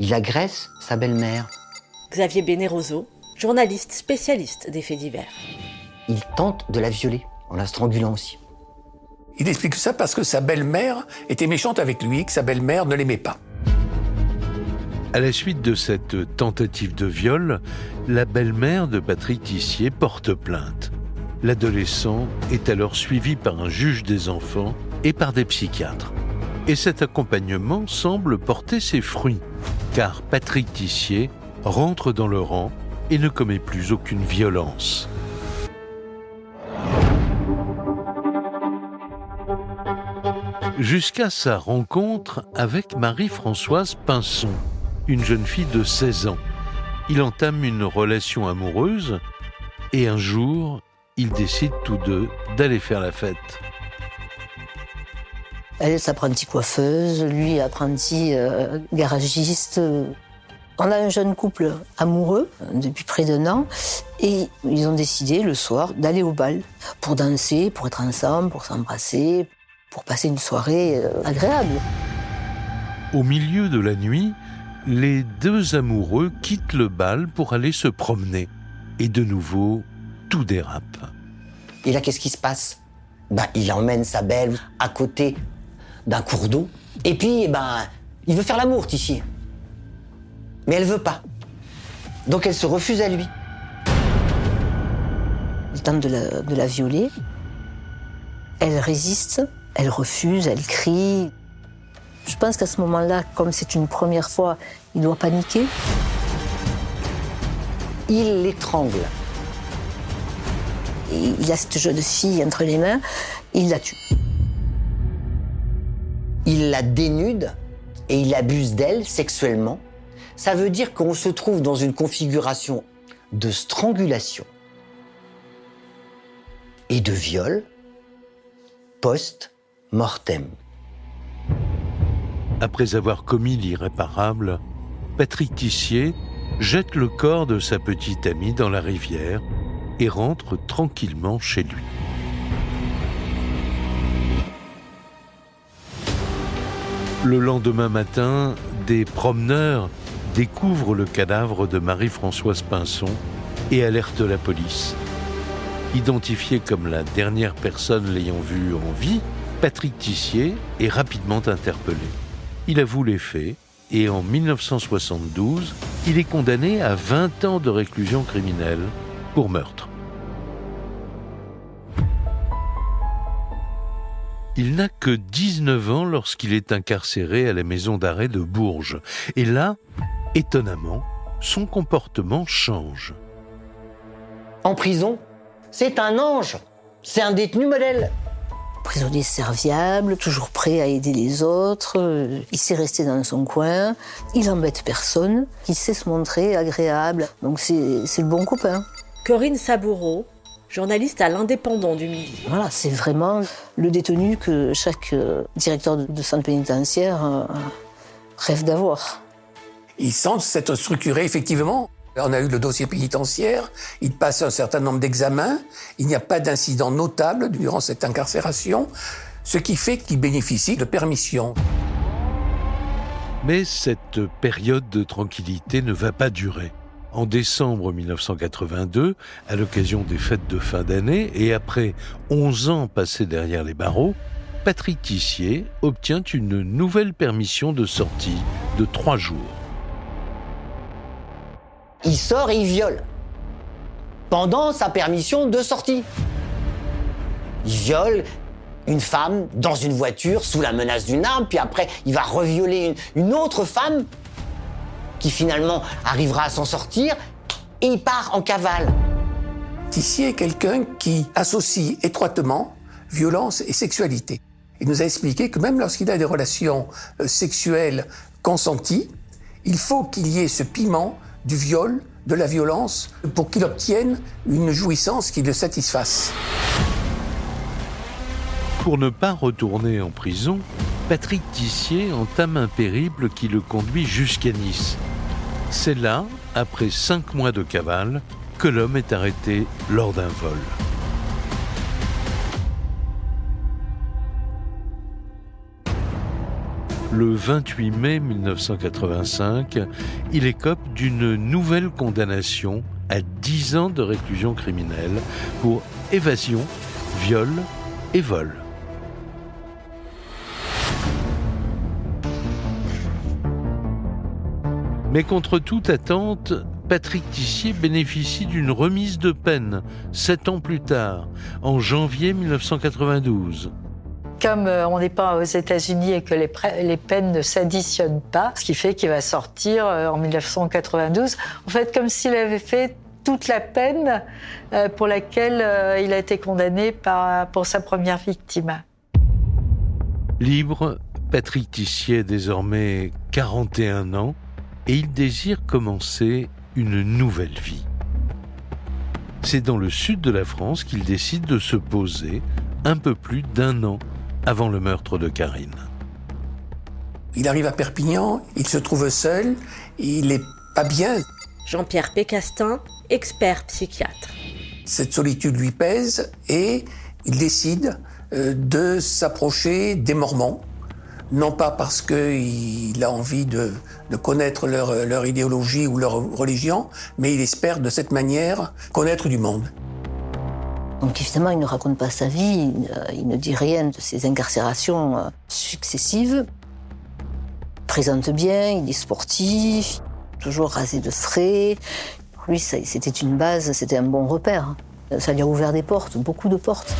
il agresse sa belle-mère. Xavier Bénéroso, journaliste spécialiste des faits divers. Il tente de la violer, en la strangulant aussi. Il explique ça parce que sa belle-mère était méchante avec lui, que sa belle-mère ne l'aimait pas. À la suite de cette tentative de viol, la belle-mère de Patrick Tissier porte plainte. L'adolescent est alors suivi par un juge des enfants et par des psychiatres. Et cet accompagnement semble porter ses fruits, car Patrick Tissier rentre dans le rang et ne commet plus aucune violence. Jusqu'à sa rencontre avec Marie-Françoise Pinson, une jeune fille de 16 ans. Il entame une relation amoureuse et un jour, ils décident tous deux d'aller faire la fête. Elle est apprentie coiffeuse, lui apprenti garagiste. On a un jeune couple amoureux depuis près d'1 an et ils ont décidé le soir d'aller au bal pour danser, pour être ensemble, pour s'embrasser, pour passer une soirée agréable. Au milieu de la nuit, les deux amoureux quittent le bal pour aller se promener. Et de nouveau, tout dérape. Et là, qu'est-ce qui se passe? Il emmène sa belle à côté d'un cours d'eau. Et puis, il veut faire l'amour, Tissier. Mais elle veut pas. Donc elle se refuse à lui. Il tente de la violer. Elle résiste, elle refuse, elle crie. Je pense qu'à ce moment-là, comme c'est une première fois, il doit paniquer. Il l'étrangle. Il a cette jeune fille entre les mains et il la tue. Il la dénude et il abuse d'elle sexuellement. Ça veut dire qu'on se trouve dans une configuration de strangulation et de viol post-mortem. Après avoir commis l'irréparable, Patrick Tissier jette le corps de sa petite amie dans la rivière et rentre tranquillement chez lui. Le lendemain matin, des promeneurs découvrent le cadavre de Marie-Françoise Pinson et alertent la police. Identifié comme la dernière personne l'ayant vu en vie, Patrick Tissier est rapidement interpellé. Il avoue les faits et en 1972, il est condamné à 20 ans de réclusion criminelle pour meurtre. Il n'a que 19 ans lorsqu'il est incarcéré à la maison d'arrêt de Bourges. Et là, étonnamment, son comportement change. En prison, c'est un ange. C'est un détenu modèle. Prisonnier serviable, toujours prêt à aider les autres. Il sait rester dans son coin. Il embête personne. Il sait se montrer agréable. Donc c'est le bon copain. Corinne Saboureau, journaliste à l'Indépendant du Midi. Voilà, c'est vraiment le détenu que chaque directeur de centre pénitentiaire rêve d'avoir. Ils semblent s'être structurés, effectivement. On a eu le dossier pénitentiaire, il passe un certain nombre d'examens, il n'y a pas d'incident notable durant cette incarcération, ce qui fait qu'il bénéficie de permission. Mais cette période de tranquillité ne va pas durer. En décembre 1982, à l'occasion des fêtes de fin d'année et après 11 ans passés derrière les barreaux, Patrick Tissier obtient une nouvelle permission de sortie de 3 jours. Il sort et il viole. Pendant sa permission de sortie. Il viole une femme dans une voiture sous la menace d'une arme, puis après, il va revioler une autre femme qui finalement arrivera à s'en sortir et il part en cavale. Tissier est quelqu'un qui associe étroitement violence et sexualité. Il nous a expliqué que même lorsqu'il a des relations sexuelles consenties, il faut qu'il y ait ce piment du viol, de la violence, pour qu'il obtienne une jouissance qui le satisfasse. Pour ne pas retourner en prison, Patrick Tissier entame un périple qui le conduit jusqu'à Nice. C'est là, après 5 mois de cavale, que l'homme est arrêté lors d'un vol. Le 28 mai 1985, il écope d'une nouvelle condamnation à 10 ans de réclusion criminelle pour évasion, viol et vol. Mais contre toute attente, Patrick Tissier bénéficie d'une remise de peine 7 ans plus tard, en janvier 1992. Comme on n'est pas aux États-Unis et que les peines ne s'additionnent pas, ce qui fait qu'il va sortir en 1992, en fait comme s'il avait fait toute la peine pour laquelle il a été condamné pour sa première victime. Libre, Patrick Tissier a désormais 41 ans et il désire commencer une nouvelle vie. C'est dans le sud de la France qu'il décide de se poser un peu plus d'1 an avant le meurtre de Karine. Il arrive à Perpignan, il se trouve seul, il n'est pas bien. Jean-Pierre Pécastin, expert psychiatre. Cette solitude lui pèse et il décide de s'approcher des Mormons. Non pas parce qu'il a envie de connaître leur idéologie ou leur religion, mais il espère de cette manière connaître du monde. Donc évidemment, il ne raconte pas sa vie, il ne dit rien de ses incarcérations successives. Il présente bien, il est sportif, toujours rasé de frais. Pour lui, c'était une base, c'était un bon repère. Ça lui a ouvert des portes, beaucoup de portes.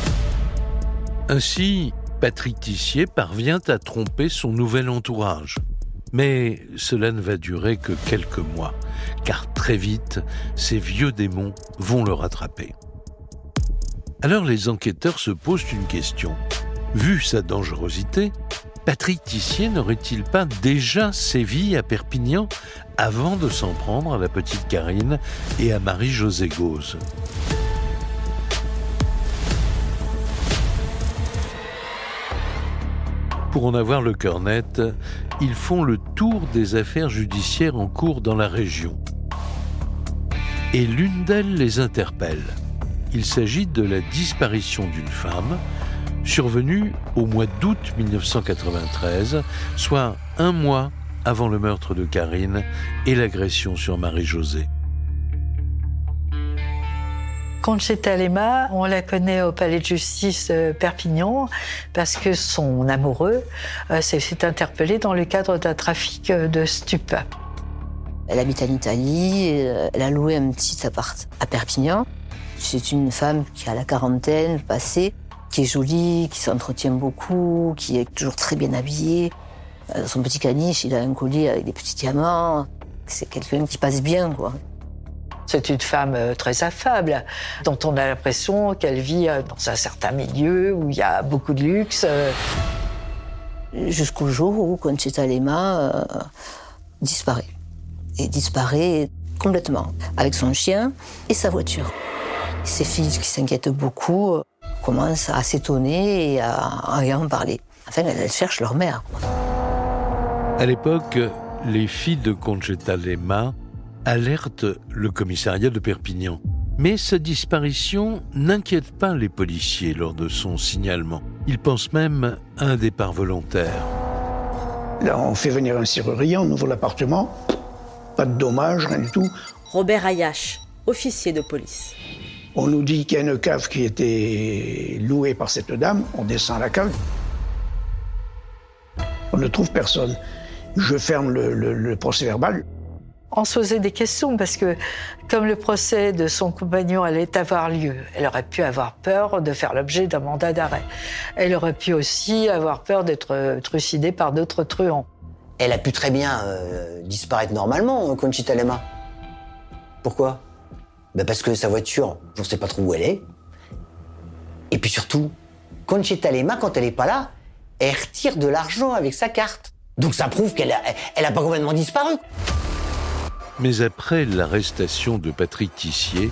Ainsi, Patrick Tissier parvient à tromper son nouvel entourage. Mais cela ne va durer que quelques mois, car très vite, ces vieux démons vont le rattraper. Alors les enquêteurs se posent une question. Vu sa dangerosité, Patrick Tissier n'aurait-il pas déjà sévi à Perpignan avant de s'en prendre à la petite Karine et à Marie-Josée Gauze ? Pour en avoir le cœur net, ils font le tour des affaires judiciaires en cours dans la région. Et l'une d'elles les interpelle. Il s'agit de la disparition d'une femme, survenue au mois d'août 1993, soit 1 mois avant le meurtre de Karine et l'agression sur Marie-Josée. Concheta Lema, on la connaît au palais de justice de Perpignan parce que son amoureux s'est interpellé dans le cadre d'un trafic de stupes. Elle habite en Italie, elle a loué un petit appart à Perpignan. C'est une femme qui a la quarantaine passée, qui est jolie, qui s'entretient beaucoup, qui est toujours très bien habillée. Son petit caniche, il a un collier avec des petits diamants. C'est quelqu'un qui passe bien, quoi. C'est une femme très affable, dont on a l'impression qu'elle vit dans un certain milieu où il y a beaucoup de luxe. Jusqu'au jour où Concheta Lema disparaît. Et disparaît complètement, avec son chien et sa voiture. Ses filles, qui s'inquiètent beaucoup, commencent à s'étonner et à en parler. Enfin, elles cherchent leur mère. À l'époque, les filles de Concheta Lema alertent le commissariat de Perpignan. Mais sa disparition n'inquiète pas les policiers lors de son signalement. Ils pensent même à un départ volontaire. Là, on fait venir un serrurier, on ouvre l'appartement, pas de dommages, rien du tout. Robert Ayache, officier de police. On nous dit qu'il y a une cave qui était louée par cette dame, on descend à la cave. On ne trouve personne. Je ferme le procès-verbal. On se posait des questions parce que, comme le procès de son compagnon allait avoir lieu, elle aurait pu avoir peur de faire l'objet d'un mandat d'arrêt. Elle aurait pu aussi avoir peur d'être trucidée par d'autres truands. Elle a pu très bien disparaître normalement, Concheta Lema. Pourquoi ? Parce que sa voiture, je ne sais pas trop où elle est. Et puis surtout, Concheta Lema, quand elle n'est pas là, elle retire de l'argent avec sa carte. Donc ça prouve qu'elle a pas complètement disparu. Mais après l'arrestation de Patrick Tissier,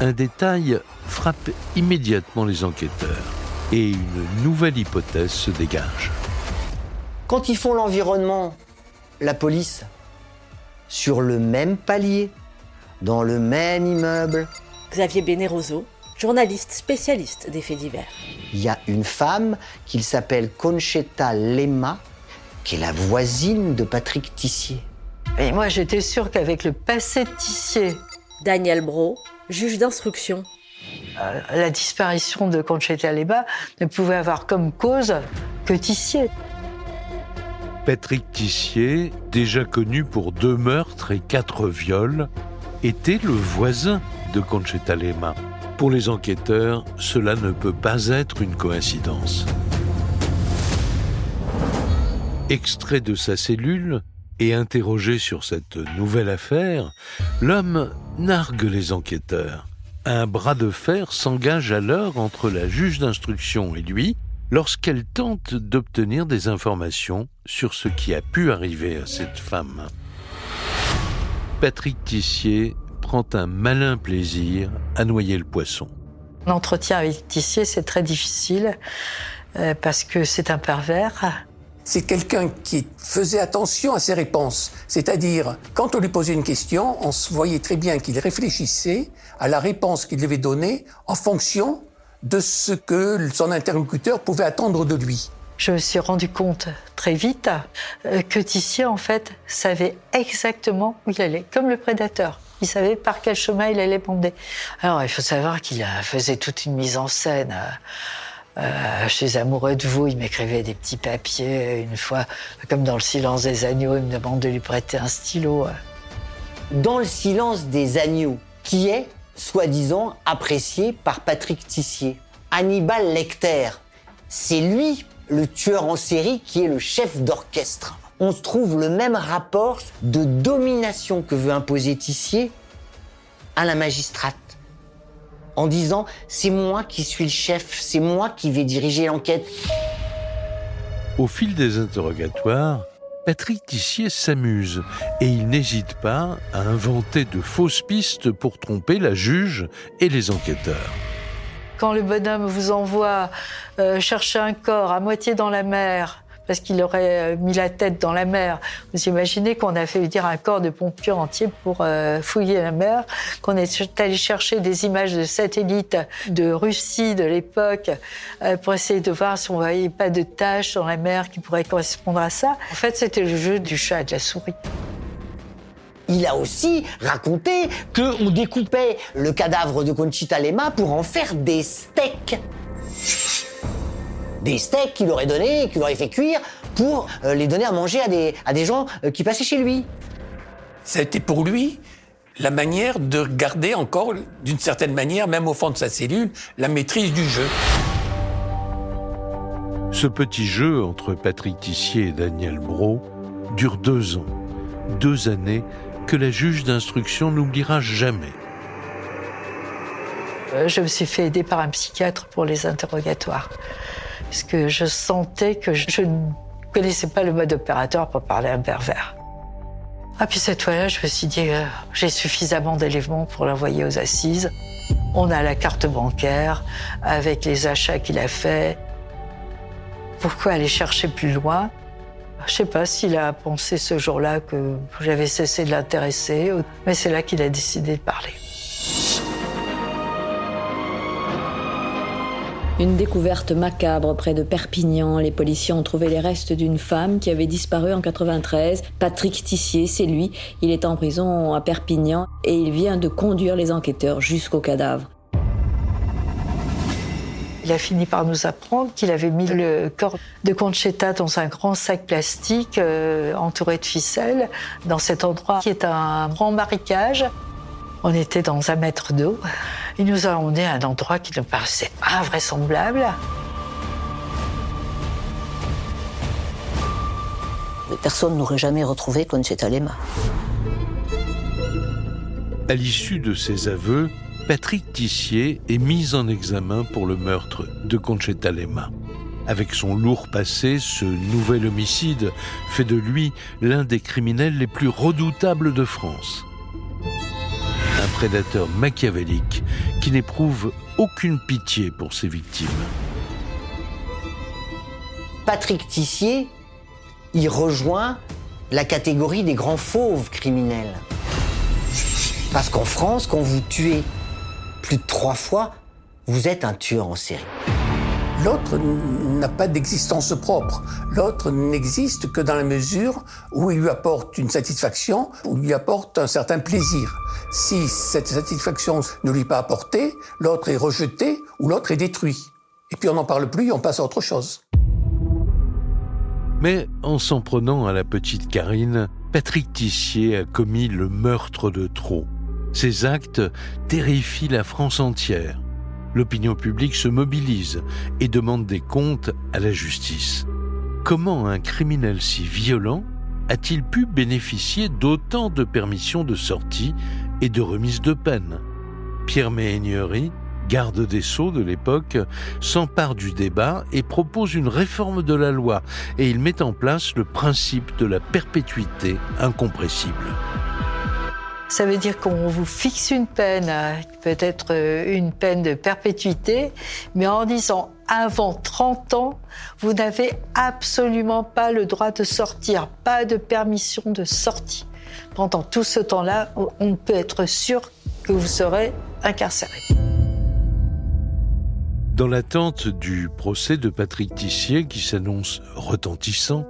un détail frappe immédiatement les enquêteurs et une nouvelle hypothèse se dégage. Quand ils font l'environnement, la police, sur le même palier, dans le même immeuble, Xavier Beneroso, journaliste spécialiste des faits divers. il y a une femme qui s'appelle Concheta Lema, qui est la voisine de Patrick Tissier. Et moi, j'étais sûre qu'avec le passé de Tissier, Daniel Brault, juge d'instruction. la disparition de Concheta Lema ne pouvait avoir comme cause que Tissier. Patrick Tissier, déjà connu pour 2 meurtres et 4 viols, était le voisin de Concheta Lema. Pour les enquêteurs, cela ne peut pas être une coïncidence. Extrait de sa cellule et interrogé sur cette nouvelle affaire, l'homme nargue les enquêteurs. Un bras de fer s'engage alors entre la juge d'instruction et lui lorsqu'elle tente d'obtenir des informations sur ce qui a pu arriver à cette femme. Patrick Tissier prend un malin plaisir à noyer le poisson. L'entretien avec Tissier, c'est très difficile parce que c'est un pervers. C'est quelqu'un qui faisait attention à ses réponses. C'est-à-dire, quand on lui posait une question, on se voyait très bien qu'il réfléchissait à la réponse qu'il devait donner en fonction de ce que son interlocuteur pouvait attendre de lui. Je me suis rendu compte très vite que Tissier, en fait, savait exactement où il allait, comme le prédateur. Il savait par quel chemin il allait bander. Alors, il faut savoir qu'il faisait toute une mise en scène. Je suis amoureux de vous, il m'écrivait des petits papiers. Une fois, comme dans Le Silence des agneaux, il me demande de lui prêter un stylo. Dans Le Silence des agneaux, qui est, soi-disant, apprécié par Patrick Tissier. Hannibal Lecter, c'est lui, le tueur en série, qui est le chef d'orchestre. On se trouve le même rapport de domination que veut imposer Tissier à la magistrate. En disant, c'est moi qui suis le chef, c'est moi qui vais diriger l'enquête. Au fil des interrogatoires, Patrick Tissier s'amuse et il n'hésite pas à inventer de fausses pistes pour tromper la juge et les enquêteurs. Quand le bonhomme vous envoie chercher un corps à moitié dans la mer, parce qu'il aurait mis la tête dans la mer. Vous imaginez qu'on a fait dire un corps de pompiers entier pour fouiller la mer, qu'on est allé chercher des images de satellites de Russie de l'époque pour essayer de voir si on voyait pas de taches dans la mer qui pourraient correspondre à ça. En fait, c'était le jeu du chat et de la souris. Il a aussi raconté qu'on découpait le cadavre de Concheta Lema pour en faire des steaks. Des steaks qu'il aurait donnés, qu'il aurait fait cuire pour les donner à manger à des gens qui passaient chez lui. Ça a été pour lui la manière de garder encore, d'une certaine manière, même au fond de sa cellule, la maîtrise du jeu. Ce petit jeu entre Patrick Tissier et Daniel Brault dure 2 ans. 2 années que la juge d'instruction n'oubliera jamais. Je me suis fait aider par un psychiatre pour les interrogatoires. Parce que je sentais que je ne connaissais pas le mode opératoire pour parler à un pervers. Ah, puis cette fois-là, je me suis dit, j'ai suffisamment d'éléments pour l'envoyer aux assises. On a la carte bancaire avec les achats qu'il a faits. Pourquoi aller chercher plus loin ? Je ne sais pas s'il a pensé ce jour-là que j'avais cessé de l'intéresser, mais c'est là qu'il a décidé de parler. Une découverte macabre près de Perpignan. Les policiers ont trouvé les restes d'une femme qui avait disparu en 93. Patrick Tissier, c'est lui. Il est en prison à Perpignan et il vient de conduire les enquêteurs jusqu'au cadavre. Il a fini par nous apprendre qu'il avait mis le corps de Conchetta dans un grand sac plastique entouré de ficelles, dans cet endroit qui est un grand marécage. On était dans 1 mètre d'eau. Il nous a emmenés à un endroit qui nous paraissait invraisemblable. Personne n'aurait jamais retrouvé Conchetta Lema. À l'issue de ses aveux, Patrick Tissier est mis en examen pour le meurtre de Conchetta Lema. Avec son lourd passé, ce nouvel homicide fait de lui l'un des criminels les plus redoutables de France. Un prédateur machiavélique qui n'éprouve aucune pitié pour ses victimes. Patrick Tissier, il rejoint la catégorie des grands fauves criminels. Parce qu'en France, quand vous tuez plus de 3 fois, vous êtes un tueur en série. L'autre n'a pas d'existence propre. L'autre n'existe que dans la mesure où il lui apporte une satisfaction, où il lui apporte un certain plaisir. Si cette satisfaction ne lui est pas apportée, l'autre est rejeté ou l'autre est détruit. Et puis on n'en parle plus, on passe à autre chose. Mais en s'en prenant à la petite Karine, Patrick Tissier a commis le meurtre de trop. Ces actes terrifient la France entière. L'opinion publique se mobilise et demande des comptes à la justice. Comment un criminel si violent a-t-il pu bénéficier d'autant de permissions de sortie et de remise de peine ? Pierre Méhaignerie, garde des Sceaux de l'époque, s'empare du débat et propose une réforme de la loi, et il met en place le principe de la perpétuité incompressible. Ça veut dire qu'on vous fixe une peine, peut-être une peine de perpétuité, mais en disant avant 30 ans, vous n'avez absolument pas le droit de sortir, pas de permission de sortie. Pendant tout ce temps-là, on peut être sûr que vous serez incarcéré. Dans l'attente du procès de Patrick Tissier, qui s'annonce retentissant,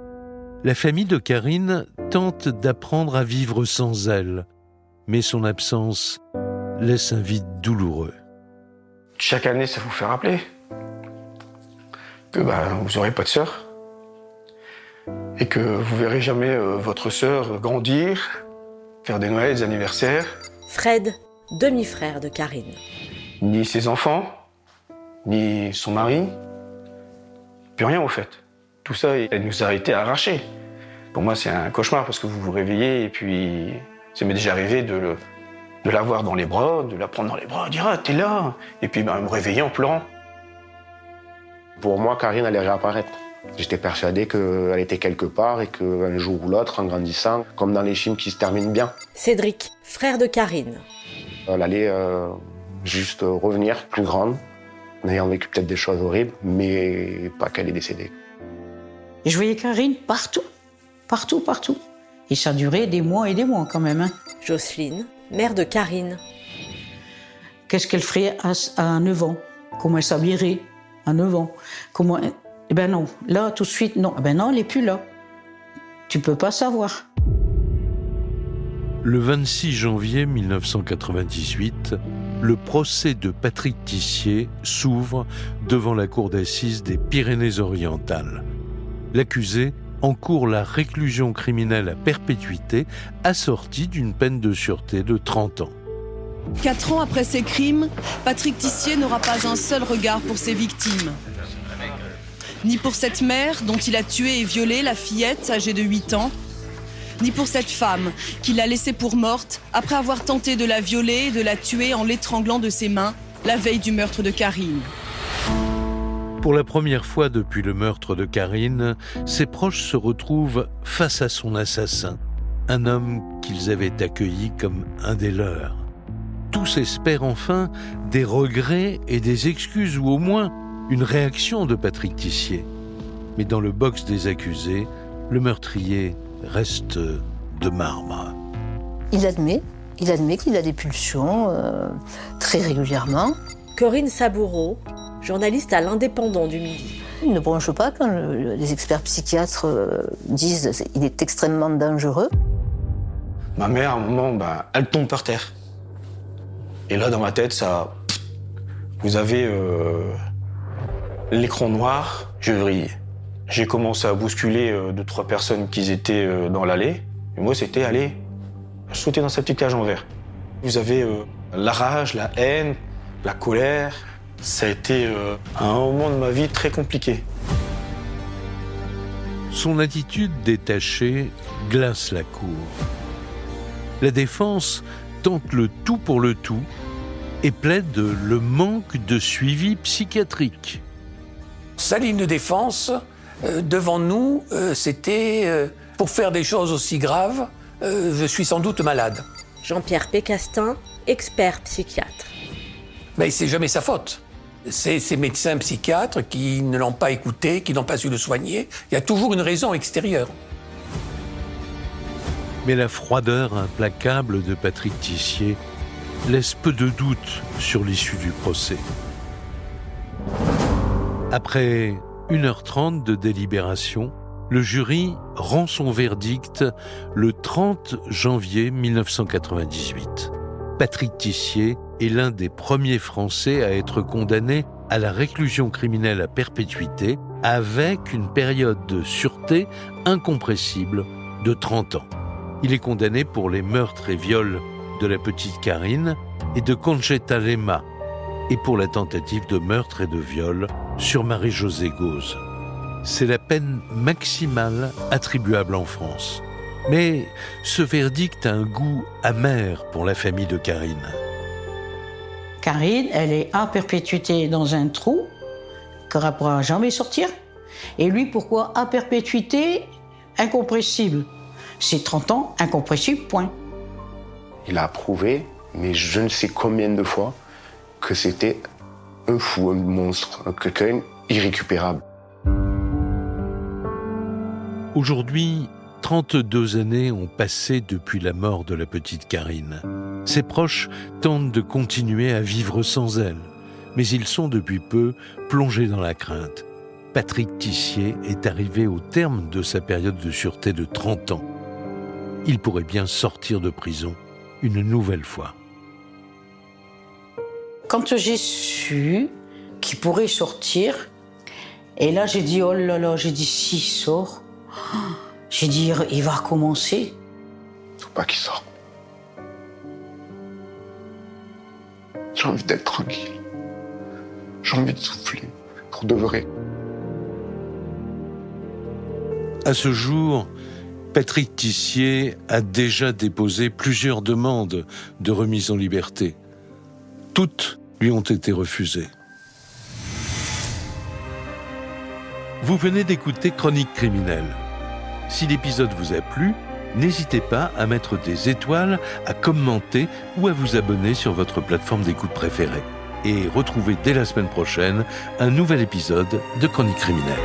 la famille de Karine tente d'apprendre à vivre sans elle. Mais son absence laisse un vide douloureux. Chaque année, ça vous fait rappeler que vous n'aurez pas de sœur et que vous verrez jamais votre sœur grandir, faire des Noëls, des anniversaires. Fred, demi-frère de Karine. Ni ses enfants, ni son mari, plus rien au fait. Tout ça, elle nous a été arraché. Pour moi, c'est un cauchemar parce que vous vous réveillez et puis ça m'est déjà arrivé de l'avoir dans les bras, de la prendre dans les bras, dire « Ah, t'es là !» et puis me réveiller en pleurant. Pour moi, Karine allait réapparaître. J'étais persuadé qu'elle était quelque part et qu'un jour ou l'autre, en grandissant, comme dans les films qui se terminent bien. Cédric, frère de Karine. Elle allait juste revenir plus grande, en ayant vécu peut-être des choses horribles, mais pas qu'elle est décédée. Et je voyais Karine partout. Et ça durait des mois et des mois quand même. Jocelyne, mère de Karine. Qu'est-ce qu'elle ferait à 9 ans ? Comment elle s'habillerait à 9 ans ? Comment... Eh ben non, là tout de suite, non. Eh ben non, elle n'est plus là. Tu peux pas savoir. Le 26 janvier 1998, le procès de Patrick Tissier s'ouvre devant la cour d'assises des Pyrénées-Orientales. L'accusé encourt la réclusion criminelle à perpétuité assortie d'une peine de sûreté de 30 ans. 4 ans après ces crimes, Patrick Tissier n'aura pas un seul regard pour ses victimes. Ni pour cette mère dont il a tué et violé la fillette âgée de 8 ans, ni pour cette femme qu'il a laissée pour morte après avoir tenté de la violer et de la tuer en l'étranglant de ses mains la veille du meurtre de Karine. Pour la première fois depuis le meurtre de Karine, ses proches se retrouvent face à son assassin, un homme qu'ils avaient accueilli comme un des leurs. Tout tous espèrent enfin des regrets et des excuses, ou au moins une réaction de Patrick Tissier. Mais dans le box des accusés, le meurtrier reste de marbre. Il admet qu'il a des pulsions très régulièrement. Corinne Saboureau, journaliste à l'Indépendant du Midi. Il ne bronche pas quand les experts psychiatres disent qu'il est extrêmement dangereux. Ma mère, à un moment, elle tombe par terre. Et là, dans ma tête, ça... Vous avez l'écran noir, je vrille. J'ai commencé à bousculer 2-3 personnes qui étaient dans l'allée. Et moi, c'était aller sauter dans sa petite cage en verre. Vous avez la rage, la haine, la colère. Ça a été un moment de ma vie très compliqué. Son attitude détachée glace la cour. La défense tente le tout pour le tout et plaide le manque de suivi psychiatrique. Sa ligne de défense, devant nous, c'était pour faire des choses aussi graves, je suis sans doute malade. Jean-Pierre Pécastin, expert psychiatre. Mais c'est jamais sa faute. C'est ces médecins psychiatres qui ne l'ont pas écouté, qui n'ont pas su le soigner. Il y a toujours une raison extérieure. Mais la froideur implacable de Patrick Tissier laisse peu de doute sur l'issue du procès. Après 1h30 de délibération, le jury rend son verdict le 30 janvier 1998. Patrick Tissier est l'un des premiers Français à être condamné à la réclusion criminelle à perpétuité avec une période de sûreté incompressible de 30 ans. Il est condamné pour les meurtres et viols de la petite Karine et de Concheta Lema et pour la tentative de meurtre et de viol sur Marie-Josée Gauze. C'est la peine maximale attribuable en France. Mais ce verdict a un goût amer pour la famille de Karine. Karine, elle est à perpétuité dans un trou qu'elle ne pourra jamais sortir. Et lui, pourquoi à perpétuité incompressible? C'est 30 ans, incompressible, point. Il a prouvé, mais je ne sais combien de fois, que c'était un fou, un monstre, quelqu'un irrécupérable. Aujourd'hui, 32 années ont passé depuis la mort de la petite Karine. Ses proches tentent de continuer à vivre sans elle, mais ils sont depuis peu plongés dans la crainte. Patrick Tissier est arrivé au terme de sa période de sûreté de 30 ans. Il pourrait bien sortir de prison une nouvelle fois. Quand j'ai su qu'il pourrait sortir, et là j'ai dit, oh là là, j'ai dit, s'il sort, j'ai dit, il va recommencer. Faut pas qu'il sorte. J'ai envie d'être tranquille. J'ai envie de souffler, pour de vrai. À ce jour, Patrick Tissier a déjà déposé plusieurs demandes de remise en liberté. Toutes lui ont été refusées. Vous venez d'écouter Chronique criminelle. Si l'épisode vous a plu, n'hésitez pas à mettre des étoiles, à commenter ou à vous abonner sur votre plateforme d'écoute préférée. Et retrouvez dès la semaine prochaine un nouvel épisode de Chronique criminelle.